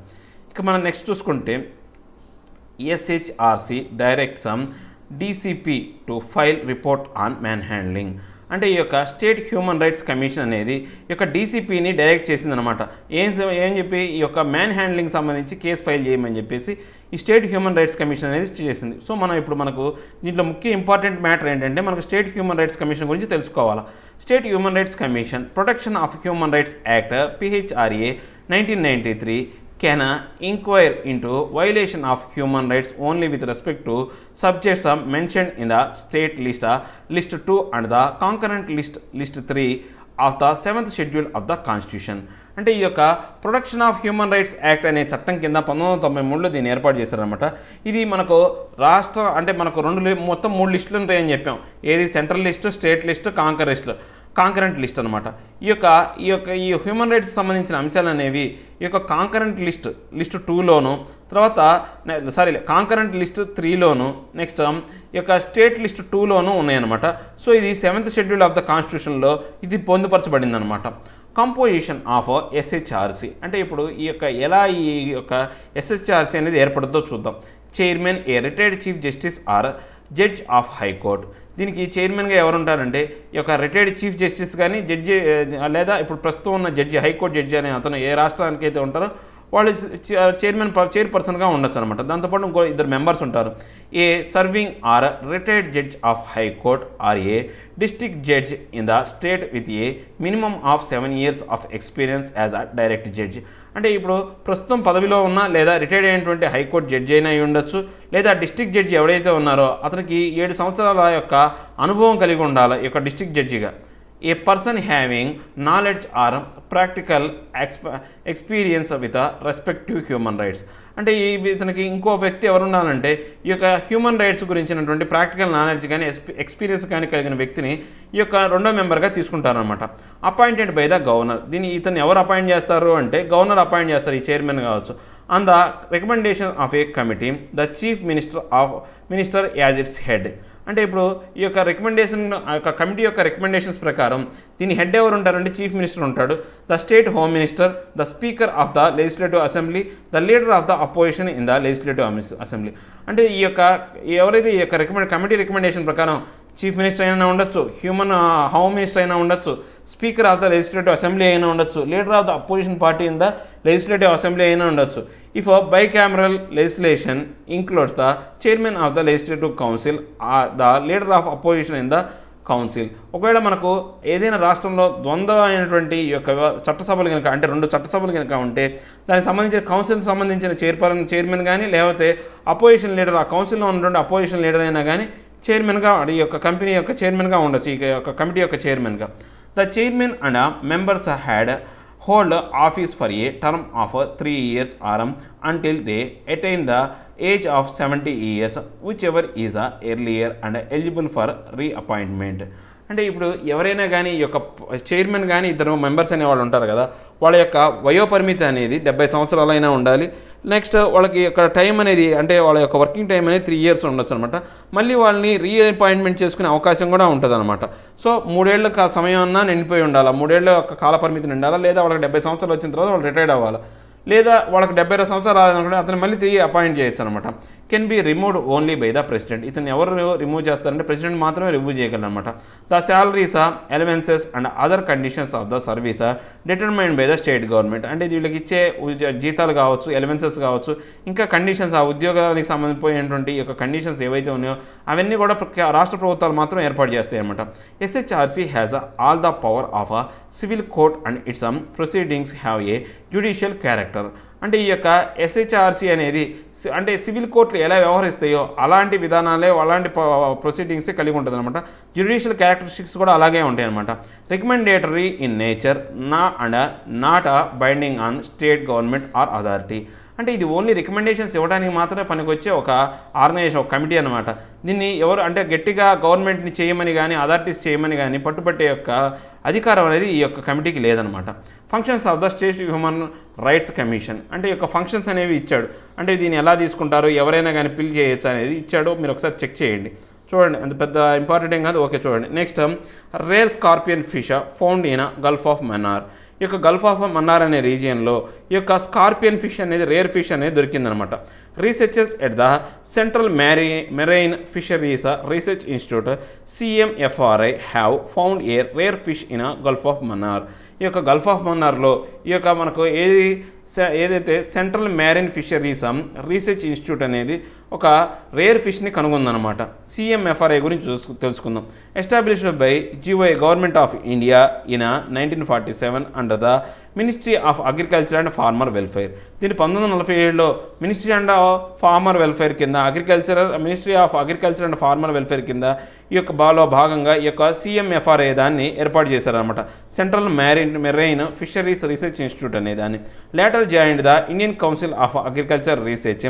ఇక మనం నెక్స్ట్ చూసుకుంటే SHRC directs DCP to file report on manhandling. అంటే ఈ యొక్క స్టేట్ హ్యూమన్ రైట్స్ కమిషన్ అనేది ఈ యొక్క డీసీపీని డైరెక్ట్ చేసిందనమాట. ఏం చెప్పి ఈ యొక్క మ్యాన్ హ్యాండ్లింగ్ సంబంధించి కేసు ఫైల్ చేయమని చెప్పేసి ఈ స్టేట్ హ్యూమన్ రైట్స్ కమిషన్ అనేది చేసింది. సో మనకు దీంట్లో ముఖ్య ఇంపార్టెంట్ మ్యాటర్ ఏంటంటే మనకు స్టేట్ హ్యూమన్ రైట్స్ కమిషన్ గురించి తెలుసుకోవాలి. State human rights commission protection of human rights act PHRA 1993 can inquire into violation of human rights only with respect to subjects mentioned in the state list 2 and the concurrent list 3 of the 7th schedule of the constitution. అంటే ఈ యొక్క protection of human rights act అనే చట్టం కింద 1993లో దీన్ని ఏర్పాటు చేశారనమాట. ఇది మనకు మనకు మొత్తం 3 లిస్టులు ఉంటాయని చెప్పాం. ఏది central list, state list, concurrent list అనమాట. ఈ హ్యూమన్ రైట్స్ సంబంధించిన అంశాలు అనేవి ఈ యొక్క కాంకరెంట్ లిస్ట్ 2లోను, తర్వాత కాంకరెంట్ లిస్ట్ 3లోను, నెక్స్ట్ ఈ యొక్క స్టేట్ లిస్ట్ 2లోను ఉన్నాయన్నమాట. సో ఇది 7th షెడ్యూల్ ఆఫ్ ద కాన్స్టిట్యూషన్లో ఇది పొందుపరచబడింది అనమాట. కంపోజిషన్ ఆఫ్ SHRC అంటే ఇప్పుడు ఎలా ఈ యొక్క SHRC అనేది ఏర్పడుతుందో చూద్దాం. Chairman A retired chief justice R judge of high court. దీనికి చైర్మన్గా ఎవరు ఉంటారంటే ఈ యొక్క రిటైర్డ్ చీఫ్ జస్టిస్ కానీ జడ్జి లేదా ఇప్పుడు ప్రస్తుతం ఉన్న జడ్జి, హైకోర్టు జడ్జి అనే అతను ఏ రాష్ట్రానికి అయితే ఉంటారో వాళ్ళు చైర్పర్సన్గా ఉండొచ్చు అనమాట. దాంతోపాటు ఇంకో 2 మెంబర్స్ ఉంటారు. A serving or retired judge of high court or a district judge in the state with a minimum of 7 years of experience as a direct judge. అంటే ఇప్పుడు ప్రస్తుతం పదవిలో ఉన్న లేదా రిటైర్డ్ అయినటువంటి హైకోర్టు జడ్జి అయినా అయి ఉండొచ్చు, లేదా డిస్ట్రిక్ట్ జడ్జి ఎవరైతే ఉన్నారో అతనికి 7 సంవత్సరాల యొక్క అనుభవం కలిగి ఉండాలి ఈ యొక్క డిస్ట్రిక్ట్ జడ్జిగా. A person having knowledge or practical experience with respect to human rights. అంటే ఇతనికి ఇంకో వ్యక్తి ఎవరు ఉండాలంటే ఈ యొక్క హ్యూమన్ రైట్స్ గురించినటువంటి ప్రాక్టికల్ నాలెడ్జ్ కానీ ఎక్స్పీరియన్స్ కానీ కలిగిన వ్యక్తిని ఈ యొక్క 2వ మెంబర్గా తీసుకుంటారనమాట. Appointed by the governor. ఇతను ఎవరు అపాయింట్ చేస్తారు అంటే గవర్నర్ అపాయింట్ చేస్తారు, ఈ చైర్మన్ కావచ్చు. On the recommendation of A committee the chief minister as it's head. అంటే ఇప్పుడు ఈ యొక్క కమిటీ యొక్క రికమెండేషన్స్ ప్రకారం దీని హెడ్ ఎవరు ఉంటారంటే చీఫ్ మినిస్టర్ ఉంటాడు. The state home minister, the speaker of the legislative assembly, the leader of the opposition in the legislative assembly. అంటే ఎవరైతే ఈ యొక్క కమిటీ రికమెండేషన్ ప్రకారం చీఫ్ మినిస్టర్ అయినా ఉండొచ్చు, హోమ్ మినిస్టర్ అయినా ఉండొచ్చు, speaker of the legislative assembly అయినా ఉండొచ్చు, leader of the opposition party in the legislative assembly అయినా ఉండొచ్చు. If bicameral legislation includes the chairman of the legislative council, the leader of opposition in the council. ఒకవేళ మనకు ఏదైనా రాష్ట్రంలో ద్వంద్వ అయినటువంటి ఈ యొక్క చట్టసభలు కనుక అంటే 2 చట్టసభలు కనుక ఉంటే దానికి సంబంధించిన కౌన్సిల్కి సంబంధించిన చైర్మన్ కానీ లేకపోతే అపోజిషన్ లీడర్, ఆ కౌన్సిల్లో ఉన్నటువంటి అపోజిషన్ లీడర్ అయినా కానీ చైర్మన్గా ఈ యొక్క కంపెనీ యొక్క చైర్మన్గా ఉండొచ్చు, ఈ యొక్క కమిటీ యొక్క చైర్మన్గా. The chairman and members had hold office for a term of 3 years or until they attain the age of 70 years, whichever is earlier and eligible for reappointment. అంటే ఇప్పుడు ఎవరైనా కానీ ఈ యొక్క చైర్మన్ కానీ 2 మెంబర్స్ అనేవాళ్ళు ఉంటారు కదా, వాళ్ళ యొక్క వయోపరిమితి అనేది 70 సంవత్సరాలైనా ఉండాలి. నెక్స్ట్ వాళ్ళకి యొక్క టైం అనేది అంటే వాళ్ళ యొక్క వర్కింగ్ టైం అనేది 3 years ఉండొచ్చు అనమాట. మళ్ళీ వాళ్ళని రీఅపాయింట్మెంట్ చేసుకునే అవకాశం కూడా ఉంటుంది అనమాట. సో 3 ఏళ్ళ సమయం అన్నా నిండిపోయి ఉండాలి, 3 ఏళ్ళ యొక్క కాల పరిమితి నిండాలా, లేదా వాళ్ళకి 70 సంవత్సరాలు వచ్చిన తర్వాత వాళ్ళు రిటైర్డ్ అవ్వాలి, లేదా వాళ్ళకి 72 సంవత్సరాలు రావాలనుకుంటే అతను మళ్ళీ తిరిగి అపాయింట్ చేయొచ్చు అనమాట. Can be removed only by the president. ఇతను ఎవరు రిమూవ్ చేస్తారంటే ప్రెసిడెంట్ మాత్రమే రిమూవ్ చేయగలరు అనమాట. The salaries, allowances and other conditions of the service determined by the state government. అంటే వీళ్ళకి ఇచ్చే జీతాలు కావచ్చు, అలవెన్సెస్ కావచ్చు, ఇంకా కండిషన్స్ ఆ ఉద్యోగానికి సంబంధించినటువంటి యొక్క కండిషన్స్ ఏవైతే ఉన్నాయో అవన్నీ కూడా రాష్ట్ర ప్రభుత్వాలు మాత్రం ఏర్పాటు చేస్తాయి అనమాట. SHRC has all the power of a civil court and it's proceedings have a judicial character. అంటే ఈ యొక్క SHRC అనేది అంటే సివిల్ కోర్టులు ఎలా వ్యవహరిస్తాయో అలాంటి విధానాలే, అలాంటి ప్రొసీడింగ్సే కలిగి ఉంటుంది అనమాట. జ్యుడిషియల్ క్యారెక్టరిస్టిక్స్ కూడా అలాగే ఉంటాయి అనమాట. Recommendatory in nature, not binding on state government or authority. అంటే ఇది ఓన్లీ రికమెండేషన్స్ ఇవ్వడానికి మాత్రమే పనికొచ్చే ఒక ఆర్గనైజేషన్, ఒక కమిటీ అనమాట. దీన్ని ఎవరు అంటే గట్టిగా గవర్నమెంట్ని చేయమని కానీ అథారిటీస్ చేయమని కానీ పట్టుబట్టే యొక్క అధికారం అనేది ఈ యొక్క కమిటీకి లేదనమాట. Functions of the state human rights commission. అంటే ఈ యొక్క ఫంక్షన్స్ అనేవి ఇచ్చాడు. అంటే దీన్ని ఎలా తీసుకుంటారు, ఎవరైనా కానీ పిల్ చేయొచ్చు అనేది ఇచ్చాడు. మీరు ఒకసారి చెక్ చేయండి, చూడండి, అంత పెద్ద ఇంపార్టెంట్ ఏం కాదు. ఓకే, చూడండి. Next, rare scorpion fish found in Gulf of Mannar. ఈ యొక్క గల్ఫ్ ఆఫ్ మన్నార్ అనే రీజియన్లో ఈ యొక్క స్కార్పియన్ ఫిష్ అనేది రేర్ ఫిష్ అనేది దొరికిందనమాట. Researchers at the Central Marine Fisheries Research Institute CMFRI have found a rare fish in Gulf of Mannar. ఈ యొక్క గల్ఫ్ ఆఫ్ మన్నార్లో ఈ యొక్క మనకు ఏదైతే Central Marine Fisheries Research Institute అనేది ఒక రేర్ ఫిష్ని కనుగొందనమాట. CMFRI గురించి తెలుసుకుందాం. Established by GOA government of India in 1947 under the ministry of agriculture and farmer welfare. దీన్ని 1947లో మినిస్ట్రీ అండ్ ఫార్మర్ వెల్ఫేర్ కింద ministry of agriculture and farmer welfare కింద ఈ యొక్క భాగంగా ఈ యొక్క CMFRI దాన్ని ఏర్పాటు చేశారనమాట. Central Marine Fisheries Research institute అనే దాన్ని. Later joined the Indian council of agriculture research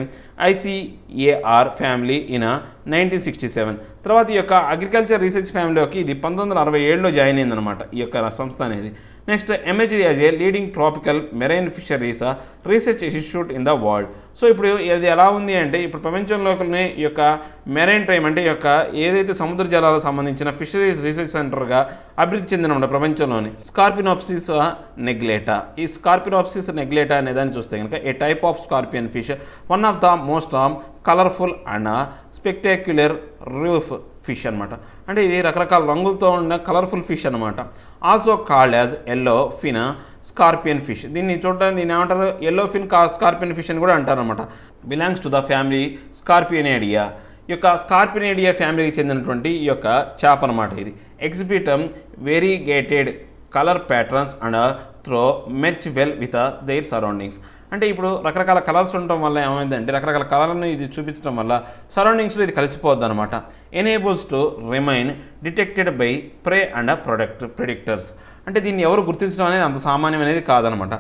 ICAR family in 1967. తర్వాత ఈ యొక్క అగ్రికల్చర్ రీసెర్చ్ ఫ్యామిలీలోకి ఇది 1967లో జాయిన్ అయిందనమాట ఈ యొక్క సంస్థ అనేది. Next ఎమర్జీ as a leading tropical marine Fisheries Research institute in the world. So ఇప్పుడు ఇది ఎలా ఉంది అంటే ఇప్పుడు ప్రపంచంలోనే ఈ యొక్క మెరైన్ టైమ్ అంటే ఈ యొక్క ఏదైతే సముద్ర జలాలకు సంబంధించిన ఫిషరీస్ రీసెర్చ్ సెంటర్గా అభివృద్ధి చెందినమాట ప్రపంచంలోని. స్కార్పినోప్సిస్ నెగ్లేటా. ఈ స్కార్పినోప్సిస్ నెగ్లేటా అనే దాన్ని చూస్తే కనుక a type of scorpion fish, one of the most colourful and spectacular reef fish అనమాట. అంటే ఇది రకరకాల రంగులతో ఉన్న కలర్ఫుల్ ఫిష్ అనమాట. Also called as yellow fin scorpion fish. దీన్ని ఏమంటారు, ఎల్లో ఫిన్ స్కార్పియన్ ఫిష్ అని కూడా అంటారనమాట. Belongs to the family Scorpaenidae. ఈ యొక్క స్కార్పియనేడియా ఫ్యామిలీకి చెందినటువంటి ఈ యొక్క చేప అనమాట. ఇది exhibit variegated colour patterns and throw merge well with their surroundings. అంటే ఇప్పుడు రకరకాల కలర్స్ ఉండటం వల్ల ఏమైందంటే రకరకాల కలర్లను ఇది చూపించడం వల్ల సరౌండింగ్స్లో ఇది కలిసిపోద్ది అనమాట. Enables to remain detected by prey and predictors. అంటే దీన్ని ఎవరు గుర్తించడం అనేది అంత సామాన్యం అనేది కాదనమాట.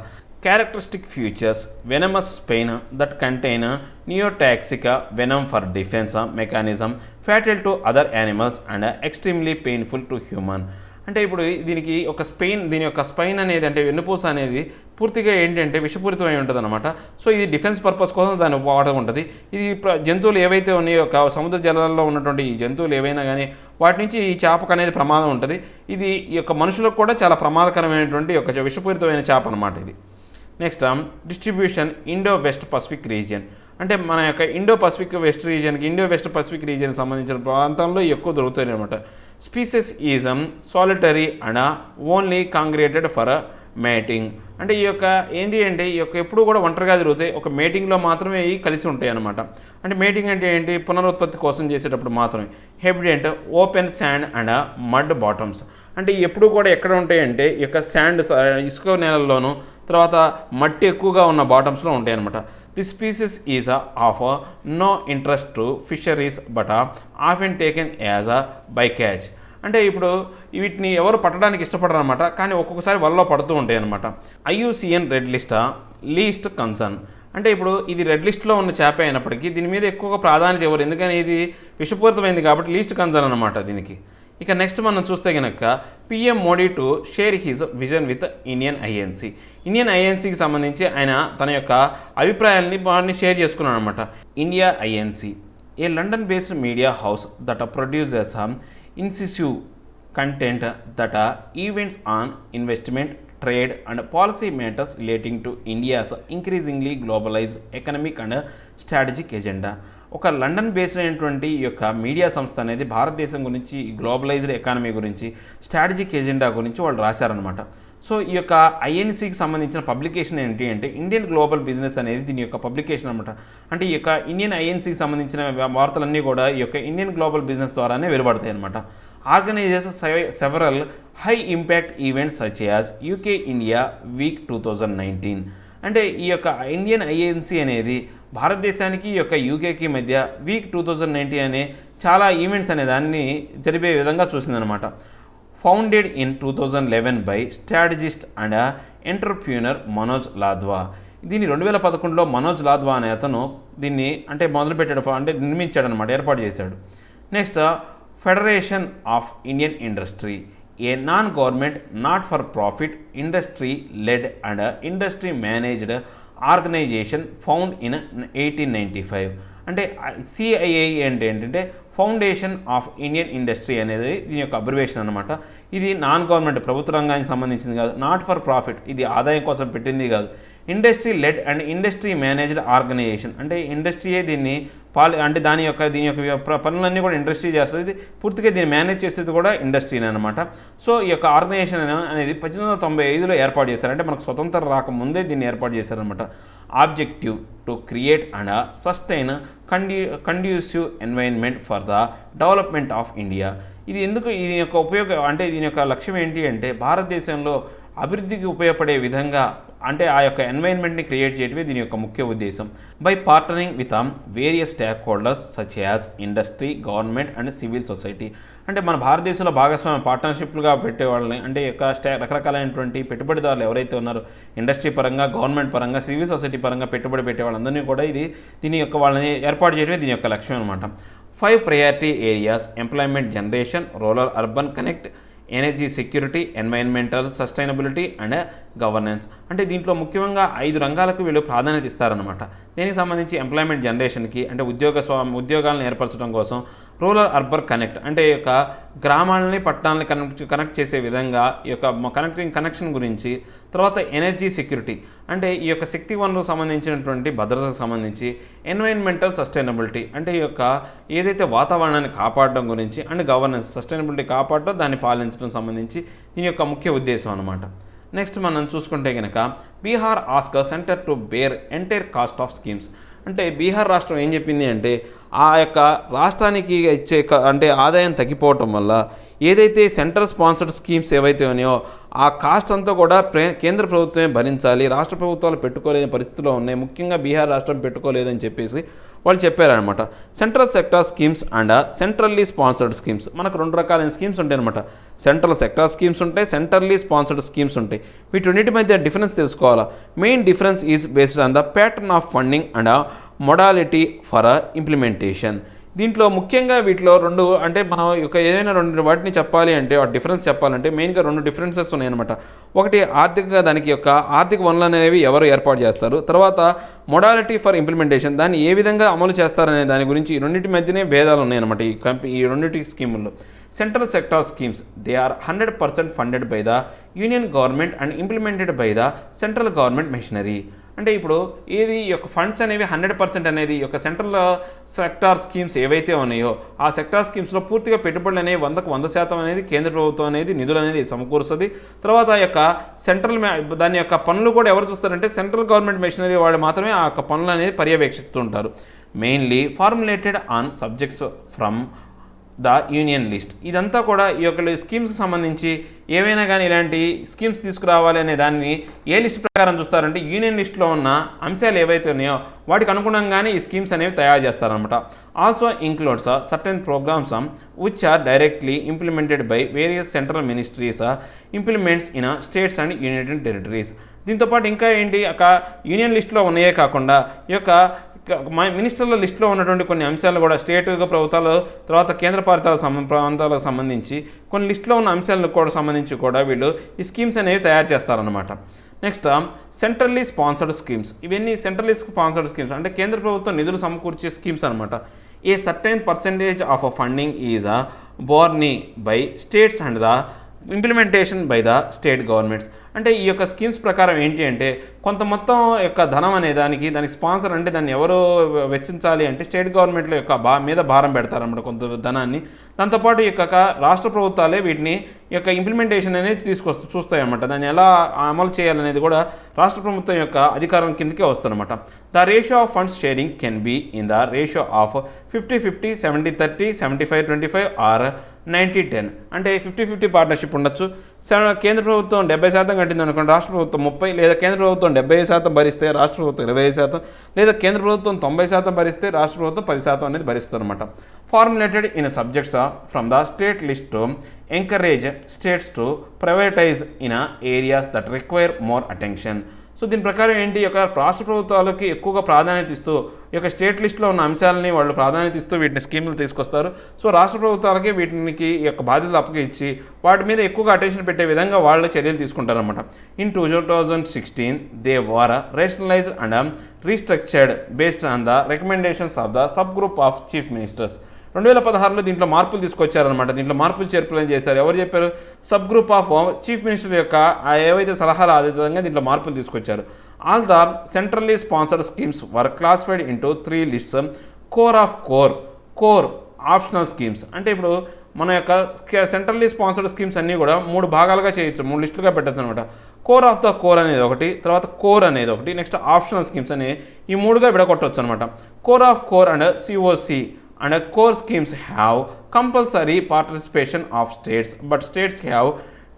Characteristic features venomous spine that contain neurotoxic venom for defence mechanism fatal to other animals and extremely painful to human. అంటే ఇప్పుడు దీని యొక్క స్పైన్ అనేది అంటే వెన్నుపూస అనేది పూర్తిగా ఏంటంటే విషపూరితమై ఉంటుంది అనమాట. సో ఇది డిఫెన్స్ పర్పస్ కోసం దాని వాడకం ఉంటుంది. ఇది జంతువులు ఏవైతే ఉన్నాయో సముద్ర జలాల్లో ఉన్నటువంటి ఈ జంతువులు ఏవైనా కానీ వాటి నుంచి ఈ చేపకు అనేది ప్రమాదం ఉంటుంది. ఇది ఈ యొక్క మనుషులకు కూడా చాలా ప్రమాదకరమైనటువంటి ఒక విషపూరితమైన చేప అనమాట ఇది. Next distribution Indo west Pacific region. అంటే మన యొక్క ఇండో వెస్ట్ పసిఫిక్ రీజియన్కి సంబంధించిన ప్రాంతంలో ఎక్కువ దొరుకుతాయి అనమాట. Species is solitary and only congregated for mating. అంటే ఈ యొక్క ఎప్పుడు కూడా ఒంటరిగా జరుగుతాయి, ఒక మేటింగ్లో మాత్రమే ఇవి కలిసి ఉంటాయి అనమాట. అంటే మేటింగ్ అంటే ఏంటి, పునరుత్పత్తి కోసం చేసేటప్పుడు మాత్రమే. Habitant open sand and mud bottoms. అంటే ఎప్పుడు కూడా ఎక్కడ ఉంటాయంటే ఈ యొక్క ఇసుక నేలల్లోనూ తర్వాత మట్టి ఎక్కువగా ఉన్న బాటమ్స్లో ఉంటాయి అనమాట. This species is of no interest to fisheries but often taken as bycatch. అంటే ఇప్పుడు వీటిని ఎవరు పట్టడానికి ఇష్టపడరు అనమాట, కానీ ఒక్కొక్కసారి వలలో పడుతూ ఉంటాయి అనమాట. IUCN red list least concern. అంటే ఇప్పుడు ఇది రెడ్ లిస్ట్లో ఉన్న చేప అయినప్పటికీ దీని మీద ఎక్కువగా ప్రాధాన్యత ఇవ్వరు, ఎందుకని ఇది విషపూరితమైంది కాబట్టి లీస్ట్ కన్సర్న్ అనమాట దీనికి. ఇక నెక్స్ట్ మనం చూస్తే కనుక PM Modi to share his vision with Indian ఐఎన్సీకి సంబంధించి ఆయన తన యొక్క అభిప్రాయాన్ని షేర్ చేసుకున్నాడు అనమాట. India INC a London based media house that produces incisive content that events on investment, trade and policy matters relating to India's increasingly globalised economic and strategic agenda. ఒక London based అయినటువంటి ఈ యొక్క media సంస్థ అనేది భారతదేశం గురించి, globalised economy గురించి, strategic agenda గురించి వాళ్ళు రాశారనమాట. సో ఈ యొక్క INCకి సంబంధించిన పబ్లికేషన్ ఏంటి అంటే ఇండియన్ గ్లోబల్ బిజినెస్ అనేది దీని యొక్క పబ్లికేషన్ అనమాట. అంటే ఈ యొక్క ఇండియన్ INCకి సంబంధించిన వార్తలన్నీ కూడా ఈ యొక్క ఇండియన్ గ్లోబల్ బిజినెస్ ద్వారానే వెలువడతాయి అనమాట. Organises several high impact events such as UK India week 2019. అంటే ఈ యొక్క ఇండియన్ INC అనేది భారతదేశానికి ఈ యొక్క UKకి మధ్య వీక్ 2019 అనే చాలా ఈవెంట్స్ అనే దాన్ని జరిపే విధంగా చూసిందనమాట. Founded in 2011 by strategist and entrepreneur Manoj Ladwa. దీన్ని 2011లో మనోజ్ లాద్వా అనే అతను దీన్ని నిర్మించాడనమాట, ఏర్పాటు చేశాడు. Next federation of Indian industry a non government not for profit industry led and industry managed organisation found in 1895. అంటే సిఐఐ అంటే ఏంటంటే ఫౌండేషన్ ఆఫ్ ఇండియన్ ఇండస్ట్రీ అనేది దీని యొక్క అబ్రివేషన్ అనమాట. ఇది నాన్ గవర్నమెంట్ ప్రభుత్వ రంగానికి సంబంధించింది కాదు, నాట్ ఫర్ ప్రాఫిట్, ఇది ఆదాయం కోసం పెట్టింది కాదు. Industry led and industry managed organisation, అంటే ఇండస్ట్రీయే దీన్ని అంటే దీని యొక్క పనులన్నీ కూడా ఇండస్ట్రీ చేస్తుంది. ఇది పూర్తిగా దీన్ని మేనేజ్ చేసేది కూడా ఇండస్ట్రీనే అనమాట. సో ఈ యొక్క ఆర్గనైజేషన్ అనేది 1895లో ఏర్పాటు చేశారు. అంటే మనకు స్వతంత్రం రాకముందే దీన్ని ఏర్పాటు చేశారనమాట. Objective to create and sustain conducive environment for the development of India. ఇది ఎందుకు దీని యొక్క ఉపయోగం అంటే దీని యొక్క లక్ష్యం ఏంటి అంటే భారతదేశంలో అభివృద్ధికి ఉపయోగపడే విధంగా అంటే ఆ యొక్క ఎన్వైరన్మెంట్ని క్రియేట్ చేయడమే దీని యొక్క ముఖ్య ఉద్దేశం. By partnering with various stakeholders such as industry, government and civil society. అంటే మన భారతదేశంలో భాగస్వామ్య పార్ట్నర్షిప్లుగా పెట్టేవాళ్ళని అంటే యొక్క రకరకాలైనటువంటి పెట్టుబడిదారులు ఎవరైతే ఉన్నారో ఇండస్ట్రీ పరంగా, గవర్నమెంట్ పరంగా, సివిల్ సొసైటీ పరంగా పెట్టుబడి పెట్టే వాళ్ళందరినీ కూడా దీని యొక్క వాళ్ళని ఏర్పాటు చేయడమే దీని యొక్క లక్ష్యం అనమాట. 5 priority areas: employment generation, rural urban connect, energy security, environmental sustainability and governance. అంటే దీంట్లో ముఖ్యంగా 5 రంగాలకు వీళ్ళు ప్రాధాన్యత ఇస్తారనమాట. దీనికి సంబంధించి ఎంప్లాయ్మెంట్ జనరేషన్కి అంటే ఉద్యోగాలను ఏర్పరచడం కోసం, రూరల్ అర్బన్ కనెక్ట్ అంటే ఈ యొక్క గ్రామాలని పట్టణాలని కనెక్ట్ చేసే విధంగా ఈ యొక్క కనెక్షన్ గురించి, తర్వాత ఎనర్జీ సెక్యూరిటీ అంటే ఈ యొక్క శక్తి వనరులకు సంబంధించినటువంటి భద్రతకు సంబంధించి, ఎన్వైరన్మెంటల్ సస్టైనబిలిటీ అంటే ఈ యొక్క ఏదైతే వాతావరణాన్ని కాపాడడం గురించి, అండ్ గవర్నెన్స్ సస్టైనబిలిటీ కాపాడడం, దాన్ని పాలించడం సంబంధించి దీని యొక్క ముఖ్య ఉద్దేశం అనమాట. నెక్స్ట్ మనం చూసుకుంటే కనుక Bihar ask centre to bear entire cost of schemes. అంటే బీహార్ రాష్ట్రం ఏం చెప్పింది అంటే ఆ యొక్క రాష్ట్రానికి ఇచ్చే అంటే ఆదాయం తగ్గిపోవటం వల్ల ఏదైతే సెంట్రల్ స్పాన్సర్డ్ స్కీమ్స్ ఏవైతే ఉన్నాయో ఆ కాస్ట్ అంతా కూడా కేంద్ర ప్రభుత్వమే భరించాలి, రాష్ట్ర ప్రభుత్వాలు పెట్టుకోలేని పరిస్థితిలో ఉన్నాయి, ముఖ్యంగా బీహార్ రాష్ట్రం పెట్టుకోలేదని చెప్పేసి వాళ్ళు చెప్పారనమాట. Central sector schemes and centrally sponsored schemes. మనకు 2 రకాలైన స్కీమ్స్ ఉంటాయి అనమాట. సెంట్రల్ సెక్టార్ స్కీమ్స్ ఉంటాయి, సెంట్రల్లీ స్పాన్సర్డ్ స్కీమ్స్ ఉంటాయి. వీటిన్నిటి మధ్య డిఫరెన్స్ తెలుసుకోవాలా. Main difference is based on the pattern of funding and modality for implementation. దీంట్లో ముఖ్యంగా వీటిలో 2 అంటే మనం ఏదైనా 2 వాటిని చెప్పాలి అంటే ఆ డిఫరెన్స్ చెప్పాలంటే మెయిన్గా 2 డిఫరెన్సెస్ ఉన్నాయన్నమాట. ఒకటి ఆర్థికంగా దానికి యొక్క ఆర్థిక వనరులు అనేవి ఎవరు ఏర్పాటు చేస్తారు, తర్వాత మొడాలిటీ ఫర్ ఇంప్లిమెంటేషన్ దాన్ని ఏ విధంగా అమలు చేస్తారనే దాని గురించి ఈ రెండింటి మధ్యనే భేదాలు ఉన్నాయన్నమాట ఈ రెండింటి స్కీముల్లో. Central sector schemes they are 100% funded by the union government and implemented by the central government machinery. అంటే ఇప్పుడు ఈ యొక్క ఫండ్స్ అనేవి 100% అనేది ఈ యొక్క సెంట్రల్ సెక్టార్ స్కీమ్స్ ఏవైతే ఉన్నాయో ఆ సెక్టార్ స్కీమ్స్లో పూర్తిగా పెట్టుబడులు అనేవి 100% అనేది కేంద్ర ప్రభుత్వం అనేది నిధులు అనేది సమకూరుస్తుంది. తర్వాత ఆ యొక్క దాని యొక్క పనులు కూడా ఎవరు చూస్తారంటే సెంట్రల్ గవర్నమెంట్ మెషినరీ వాళ్ళు మాత్రమే ఆ యొక్క పనులు అనేది పర్యవేక్షిస్తూ ఉంటారు. Mainly formulated on subjects from the union list. ఇదంతా కూడా ఈ యొక్క స్కీమ్స్కి సంబంధించి ఏవైనా కానీ ఇలాంటి స్కీమ్స్ తీసుకురావాలి అనే దాన్ని ఏ లిస్ట్ ప్రకారం చూస్తారంటే యూనియన్ లిస్ట్లో ఉన్న అంశాలు ఏవైతే ఉన్నాయో వాటికి అనుగుణంగానే ఈ స్కీమ్స్ అనేవి తయారు చేస్తారనమాట. Also includes certain programmes which are directly implemented by various central ministries implements in states and union territories. దీంతోపాటు ఇంకా ఏంటి ఒక యూనియన్ లిస్ట్లో ఉన్నాయే కాకుండా ఈ యొక్క మినిస్టర్ల లిస్టులో ఉన్నటువంటి కొన్ని అంశాలు కూడా స్టేట్ ప్రభుత్వాలు తర్వాత కేంద్ర ప్రాంతాలకు సంబంధించి కొన్ని లిస్టులో ఉన్న అంశాలకు కూడా సంబంధించి కూడా వీళ్ళు ఈ స్కీమ్స్ అనేవి తయారు చేస్తారనమాట. Next centrally sponsored schemes. ఇవన్నీ సెంట్రల్లీ స్పాన్సర్డ్ స్కీమ్స్ అంటే కేంద్ర ప్రభుత్వం నిధులు సమకూర్చే స్కీమ్స్ అనమాట. A certain percentage of funding is borne by states and the implementation by the state governments. అంటే ఈ యొక్క స్కీమ్స్ ప్రకారం ఏంటి అంటే కొంత మొత్తం యొక్క ధనం అనే దానికి స్పాన్సర్ అంటే దాన్ని ఎవరు వెచ్చించాలి అంటే స్టేట్ గవర్నమెంట్ల యొక్క మీద భారం పెడతారన్నమాట కొంత ధనాన్ని. దాంతోపాటు ఈ యొక్క రాష్ట్ర ప్రభుత్వాలే వీటిని ఈ యొక్క ఇంప్లిమెంటేషన్ అనేది చూస్తాయన్నమాట. దాన్ని ఎలా అమలు చేయాలనేది కూడా రాష్ట్ర ప్రభుత్వం యొక్క అధికారం కిందకే వస్తుందన్నమాట. The ratio of funds sharing can be in the ratio of 50-50, 70-30, 75-25 or 90-10. అంటే 50-50 పార్ట్నర్షిప్ ఉండొచ్చు. కేంద్ర ప్రభుత్వం 70% కట్టింది అనుకోండి, రాష్ట్ర ప్రభుత్వం 30%, లేదా కేంద్ర ప్రభుత్వం 70% భరిస్తే రాష్ట్ర ప్రభుత్వం 25%, లేదా కేంద్ర ప్రభుత్వం 90% భరిస్తే రాష్ట్ర ప్రభుత్వం 10% అనేది భరిస్తుంది అనమాట. Formulated in subjects from the state list to encourage states to privatise in areas that require more attention. So దీని ప్రకారం ఏంటి యొక్క రాష్ట్ర ప్రభుత్వాలకి ఎక్కువగా ప్రాధాన్యత ఇస్తూ ఈ యొక్క స్టేట్ లిస్ట్లో ఉన్న అంశాలని వాళ్ళు ప్రాధాన్యత ఇస్తూ వీటిని స్కీములు తీసుకొస్తారు. సో రాష్ట్ర ప్రభుత్వాలకి వీటికి ఈ యొక్క బాధ్యతలు అప్పగించి వాటి మీద ఎక్కువగా అటెన్షన్ పెట్టే విధంగా వాళ్ళు చర్యలు తీసుకుంటారన్నమాట. In 2016 they were rationalised and restructured based on the recommendations of the subgroup of chief ministers. 2016లో దీంట్లో మార్పులు తీసుకొచ్చారనమాట. దీంట్లో మార్పులు చేర్పులు చేశారు. ఎవరు చెప్పారు? Subgroup of chief minister యొక్క ఏవైతే సలహాలు ఆధారంగా దీంట్లో మార్పులు తీసుకొచ్చారు. All the centrally sponsored schemes were classified into 3 lists. Core of core optional schemes. అంటే ఇప్పుడు మన యొక్క సెంట్రల్లీ స్పాన్సర్డ్ స్కీమ్స్ అన్నీ కూడా 3 భాగాలుగా చేయొచ్చు, 3 లిస్టులుగా పెట్టచ్చు అనమాట. కోర్ ఆఫ్ ద కోర్ అనేది ఒకటి, తర్వాత కోర్ అనేది ఒకటి, నెక్స్ట్ ఆప్షనల్ స్కీమ్స్ అని ఈ 3గా విడగొట్టవచ్చు అనమాట. Core of core and COC and core schemes have compulsory participation of states, but states have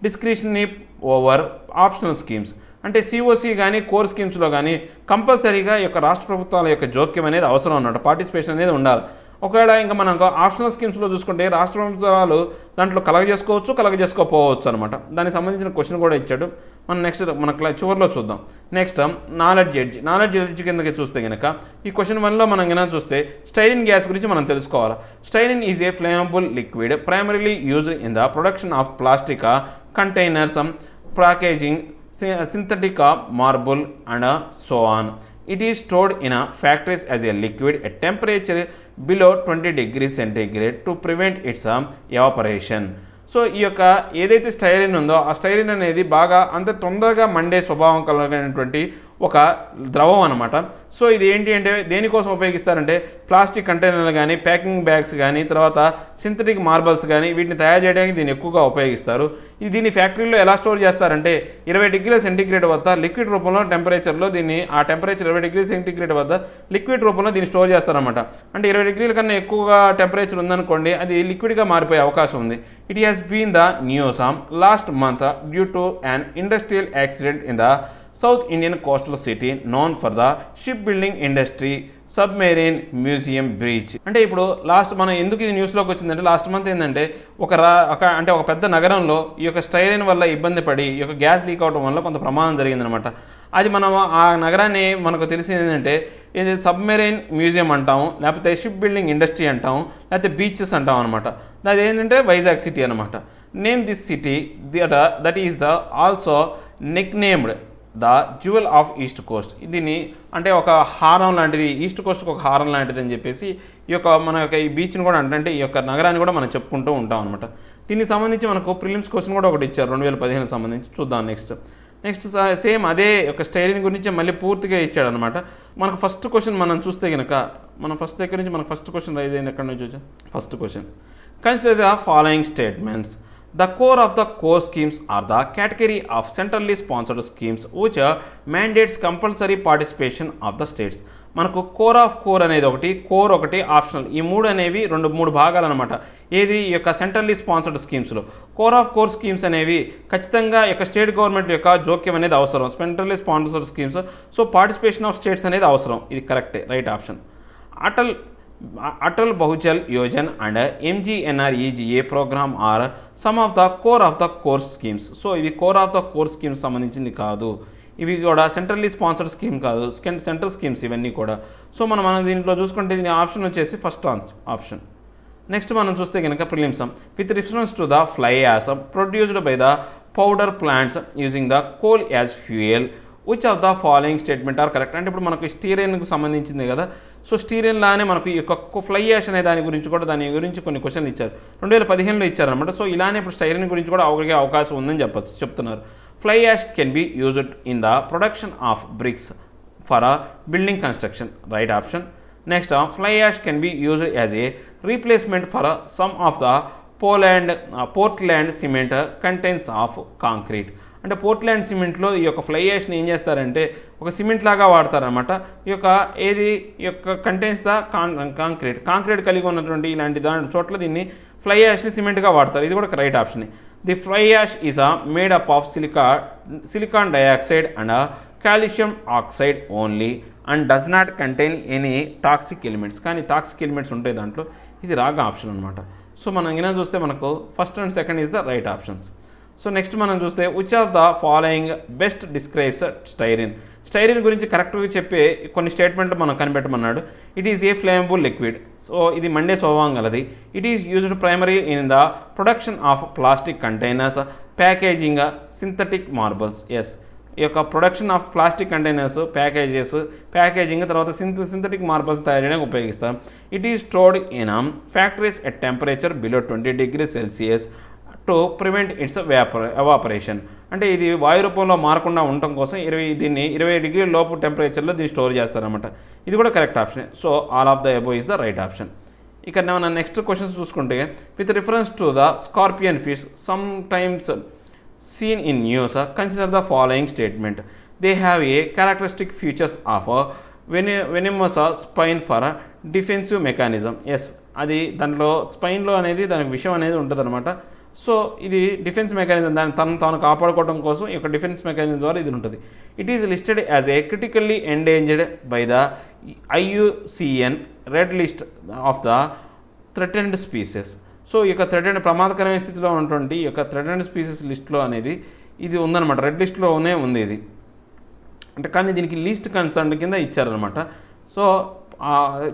discretionary over optional schemes. అంటే సిఓసి కానీ కోర్ స్కీమ్స్లో కానీ కంపల్సరీగా ఈ యొక్క రాష్ట్ర ప్రభుత్వాల యొక్క జోక్యం అనేది అవసరం అన్నమాట, పార్టిసిపేషన్ అనేది ఉండాలి. ఒకవేళ ఇంకా మనం ఆప్షనల్ స్కీమ్స్లో చూసుకుంటే రాష్ట్ర ప్రభుత్వాలు దాంట్లో కలగజేసుకోకపోవచ్చు అనమాట. దానికి సంబంధించిన క్వశ్చన్ కూడా ఇచ్చాడు. మనం నెక్స్ట్ మన చివరిలో చూద్దాం. నెక్స్ట్ నాలెడ్జ్ ఎడ్జ్ కిందకి చూస్తే కనుక ఈ క్వశ్చన్ 1లో మనం కనుక చూస్తే స్టైరిన్ గ్యాస్ గురించి మనం తెలుసుకోవాలి. Styrene is a flammable liquid primarily used in the production of plastic containers, packaging, synthetic marble and so on. It is stored in factories as a liquid at temperature below 20 degrees centigrade to prevent its evaporation. So ఈ యొక్క ఏదైతే styrene ఉందో ఆ styrene అనేది బాగా అంత తొందరగా Monday స్వభావం కలిగినటువంటి ఒక ద్రవం అనమాట. సో ఇది ఏంటి అంటే దేనికోసం ఉపయోగిస్తారంటే ప్లాస్టిక్ కంటైనర్లు కానీ, ప్యాకింగ్ బ్యాగ్స్ కానీ, తర్వాత సింథటిక్ మార్బల్స్ కానీ వీటిని తయారు చేయడానికి దీన్ని ఎక్కువగా ఉపయోగిస్తారు. దీన్ని ఫ్యాక్టరీలో ఎలా స్టోర్ చేస్తారంటే 20 డిగ్రీల సెంటీగ్రేడ్ వద్ద లిక్విడ్ రూపంలో టెంపరేచర్లో దీన్ని ఆ టెంపరేచర్ 20 డిగ్రీ సెంటీగ్రేడ్ వద్ద లిక్విడ్ రూపంలో దీన్ని స్టోర్ చేస్తారనమాట. అంటే 20 డిగ్రీల కన్నా ఎక్కువగా టెంపరేచర్ ఉందనుకోండి, అది లిక్విడ్గా మారిపోయే అవకాశం ఉంది. It has been the news last month due to an industrial accident in the South Indian coastal city known for the shipbuilding industry submarine museum breach. అంటే ఇప్పుడు లాస్ట్ మనం ఎందుకు ఇది న్యూస్లోకి వచ్చిందంటే లాస్ట్ మంత్ ఏంటంటే ఒక పెద్ద నగరంలో ఈ యొక్క స్టైరిన్ వల్ల ఇబ్బంది పడి ఈ యొక్క గ్యాస్ లీక్ అవడం వల్ల కొంత ప్రమాదం జరిగిందనమాట. అది మనం ఆ నగరాన్ని మనకు తెలిసింది ఏంటంటే సబ్మెరీన్ మ్యూజియం అంటాము, లేకపోతే షిప్ బిల్డింగ్ ఇండస్ట్రీ అంటాము, లేకపోతే బీచెస్ అంటాం అనమాట. అది ఏంటంటే వైజాగ్ సిటీ అనమాట. Name this city that is the also nicknamed the jewel of east coast. దీన్ని అంటే ఒక హారం లాంటిది, ఈస్ట్ కోస్ట్కి ఒక హారం లాంటిది అని చెప్పేసి ఈ యొక్క మన యొక్క ఈ బీచ్ని కూడా అంటే ఈ యొక్క నగరాన్ని కూడా మనం చెప్పుకుంటూ ఉంటాం అనమాట. దీనికి సంబంధించి మనకు ప్రిలిమ్స్ క్వశ్చన్ కూడా ఒకటి ఇచ్చారు 2015 సంబంధించి. చూద్దాం నెక్స్ట్ సేమ్ అదే ఒక స్టైరిన్ గురించి మళ్ళీ పూర్తిగా ఇచ్చాడు అనమాట. మనకు ఫస్ట్ క్వశ్చన్ మనం చూస్తే కనుక మనం ఫస్ట్ దగ్గర నుంచి మనకు ఫస్ట్ క్వశ్చన్ రైజ్ అయింది ఎక్కడి నుంచి వచ్చా. First question, consider the following statements. The core of the core schemes are the category of centrally sponsored schemes which mandates compulsory participation of the states. మనకు కోర్ ఆఫ్ కోర్ అనేది ఒకటి, core ఒకటి, optional. ఈ మూడు అనేవి మూడు భాగాలు అనమాట. ఏది ఈ యొక్క సెంట్రల్లీ స్పాన్సర్డ్ స్కీమ్స్లో కోర్ ఆఫ్ కోర్ స్కీమ్స్ అనేవి ఖచ్చితంగా యొక్క స్టేట్ గవర్నమెంట్ యొక్క జోక్యం అనేది అవసరం. Centrally sponsored schemes, so participation of states అనేది అవసరం. ఇది కరెక్టే, right option. Atal Bhujal Yojana and MGNREGA programme are some of the core schemes. So ఇవి core of the core schemes సంబంధించింది కాదు, ఇవి కూడా సెంట్రల్లీ స్పాన్సర్డ్ స్కీమ్ కాదు, సెంట్రల్ స్కీమ్స్ ఇవన్నీ కూడా. సో మనం దీంట్లో చూసుకుంటే దీని ఆప్షన్ వచ్చేసి ఫస్ట్ ఆప్షన్. నెక్స్ట్ మనం చూస్తే కనుక prelims with reference to the fly ash produced by the power plants using the coal as fuel which of the following statement are correct. అంటే ఇప్పుడు మనకు స్టీరియన్కు సంబంధించింది కదా. సో స్టీరియన్ లానే మనకు ఈ యొక్క ఫ్లై యాష్ అనే దాని గురించి కొన్ని క్వశ్చన్లు ఇచ్చారు 2015లో ఇచ్చారనమాట. సో ఇలానే ఇప్పుడు స్టైరిన్ గురించి కూడా అవగలిగే అవకాశం ఉందని చెప్తున్నారు. Fly ash can be used in the production of bricks for building construction, right option. Next, fly ash can be used as a replacement for some of the Portland cement contents of concrete. అంటే Portland సిమెంట్లో ఈ యొక్క fly యాష్ని ఏం చేస్తారంటే ఒక cement లాగా వాడతారనమాట. ఈ యొక్క కంటెంట్స్ ద కాంక్రీట్ కలిగి ఉన్నటువంటి ఇలాంటి చోట్ల దీన్ని ఫ్లై యాష్ని సిమెంట్గా వాడతారు. ఇది కూడా right option. The fly ash is made up of silicon dioxide and calcium oxide only and does not contain any toxic elements. కానీ టాక్సిక్ ఎలిమెంట్స్ ఉంటాయి దాంట్లో. ఇది రాంగ్ ఆప్షన్ అనమాట. సో మనం ఇలా చూస్తే మనకు first and second is the right options. So next మనం చూస్తే which of the following best describes styrene గురించి కరెక్ట్గా చెప్పే కొన్ని స్టేట్మెంట్లు మనం కనిపెట్టమన్నాడు. It is a flammable liquid. So ఇది మండే స్వభావం గలది. It is used primary in the production of plastic containers, packaging, synthetic marbles. Yes, ఈ యొక్క production of plastic containers, packaging, తర్వాత సింథటిక్ మార్బల్స్ తయారు చేయడానికి ఉపయోగిస్తాం. It is stored in factories at temperature below 20 degrees Celsius to prevent it's evaporation. అంటే ఇది వాయు రూపంలో మారకుండా ఉండటం కోసం దీన్ని 20 డిగ్రీల లోపు టెంపరేచర్లో దీన్ని స్టోర్ చేస్తారన్నమాట. ఇది కూడా correct option. So all of the above is the right option. ఇక మనం నెక్స్ట్ క్వశ్చన్స్ చూసుకుంటే, with reference to the scorpion fish some times seen in news, consider the following statement. They have a characteristic features of venomous spine for defensive mechanism. Yes, అది దాంట్లో స్పైన్లో అనేది దానికి విషయం అనేది ఉంటుంది అనమాట. సో ఇది డిఫెన్స్ మెకానిజం, దాన్ని తాను కాపాడుకోవడం కోసం ఈ యొక్క డిఫెన్స్ మెకానిజం ద్వారా ఇది ఉంటుంది. It is listed as a critically endangered by the IUCN red list of the threatened species. So ఈ యొక్క ప్రమాదకరమైన స్థితిలో ఉన్నటువంటి ఈ యొక్క థ్రెటెన్డ్ స్పీసెస్ లిస్ట్లో అనేది ఇది ఉందన్నమాట. రెడ్ లిస్ట్లోనే ఉంది ఇది. అంటే కానీ దీనికి లీస్ట్ కన్సర్న్ కింద ఇచ్చారనమాట. సో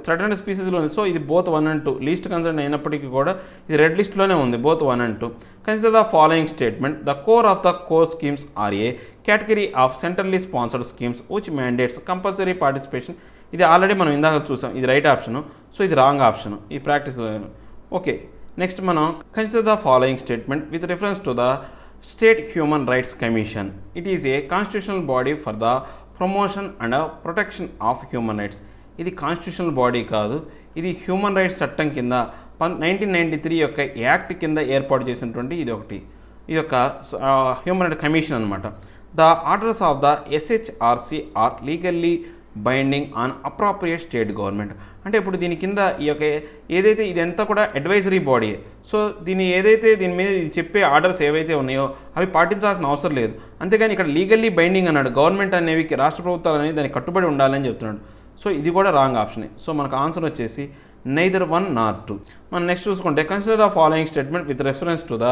థ్రెటెన్డ్ స్పీసెస్లో ఉంది. సో ఇది బోత్ 1 and 2 లీస్ట్ కన్సర్న్ అయినప్పటికీ కూడా ఇది రెడ్ లిస్ట్లోనే ఉంది, both 1 and 2. Consider the following statement. The core of the core schemes are a category of centrally sponsored schemes which mandates compulsory participation. ఇది already మనం ఇందాక చూసాం, ఇది రైట్ ఆప్షను. సో ఇది రాంగ్ ఆప్షన్ ఈ ప్రాక్టీస్. ఓకే, నెక్స్ట్ మనం consider the following statement with reference to the state human rights commission. It is a constitutional body for the promotion and protection of human rights. ఇది constitutional body కాదు, ఇది human rights చట్టం కింద 1993 యొక్క act కింద ఏర్పాటు చేసినటువంటి ఇది ఒకటి, ఈ యొక్క హ్యూమన్ రైట్స్ కమిషన్ అనమాట. The orders of the SHRC are legally binding on appropriate state government. అంటే ఇప్పుడు దీని కింద ఈ యొక్క ఏదైతే ఇదంతా కూడా అడ్వైజరీ బాడీ. సో దీని మీద చెప్పే ఆర్డర్స్ ఏవైతే ఉన్నాయో అవి పాటించాల్సిన అవసరం లేదు. అంతేగాని ఇక్కడ లీగల్లీ బైండింగ్ అన్నాడు. గవర్నమెంట్ అనేవి రాష్ట్ర ప్రభుత్వాలు అనేవి దానికి కట్టుబడి ఉండాలని చెప్తున్నాడు. సో ఇది కూడా రాంగ్ ఆప్షనే. సో మనకు ఆన్సర్ వచ్చేసి నైదర్ 1 nor 2. మనం నెక్స్ట్ చూసుకుంటే consider the following statement with reference to the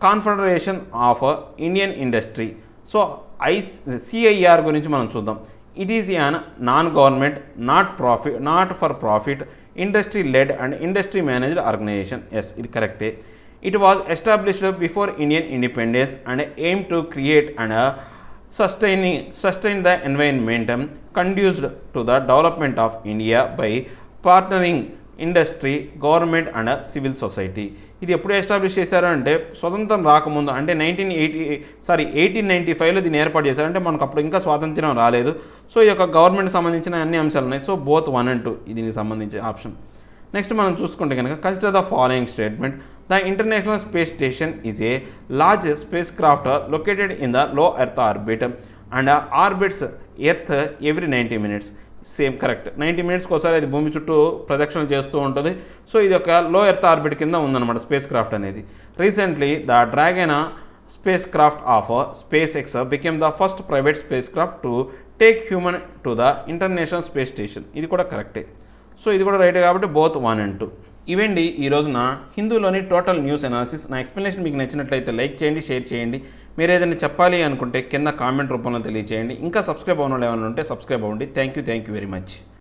confederation of Indian industry. So CIR గురించి మనం చూద్దాం. It is an non government not for profit industry led and industry managed organisation. Yes, ఇది కరెక్టే. It was established before Indian independence and aim to create and sustain the environment conducive to the development of India by partnering industry, government and civil society. ఇది ఎప్పుడు establish చేశారు అంటే స్వతంత్రం రాకముందు, అంటే 1895లో దీన్ని ఏర్పాటు చేశారు. అంటే మనకు అప్పుడు ఇంకా స్వాతంత్ర్యం రాలేదు. సో ఈ యొక్క గవర్నమెంట్ సంబంధించిన అన్ని అంశాలు ఉన్నాయి. సో బోత్ 1 and 2 దీనికి సంబంధించిన ఆప్షన్. నెక్స్ట్ మనం చూసుకుంటే కనుక consider the following statement. The international space station is a large spacecraft located in the low Earth orbit and orbits Earth every 90 minutes. Same correct. 90 minutesకి ఒకసారి అది భూమి చుట్టూ ప్రదక్షిణలు చేస్తూ ఉంటుంది. సో ఇది ఒక లో ఎర్త్ ఆర్బిట్ కింద ఉందన్నమాట స్పేస్ క్రాఫ్ట్ అనేది. Recently the dragon space craft of SpaceX became the first private space craft to take human to the international space station. ఇది కూడా కరెక్టే. సో ఇది కూడా రైటే కాబట్టి బోత్ 1 and 2. ఇవండి ఈ రోజున హిందూలోని టోటల్ న్యూస్ అనాలిసిస్. నా ఎక్స్ప్లెనేషన్ మీకు నచ్చినట్లయితే లైక్ చేయండి, షేర్ చేయండి. మీరు ఏదైనా చెప్పాలి అనుకుంటే కింద కామెంట్ రూపంలో తెలియజేయండి. ఇంకా సబ్స్క్రైబ్ అవ్వడం ఏమైనా ఉంటే సబ్స్క్రైబ్ అవ్వండి. Thank you very much.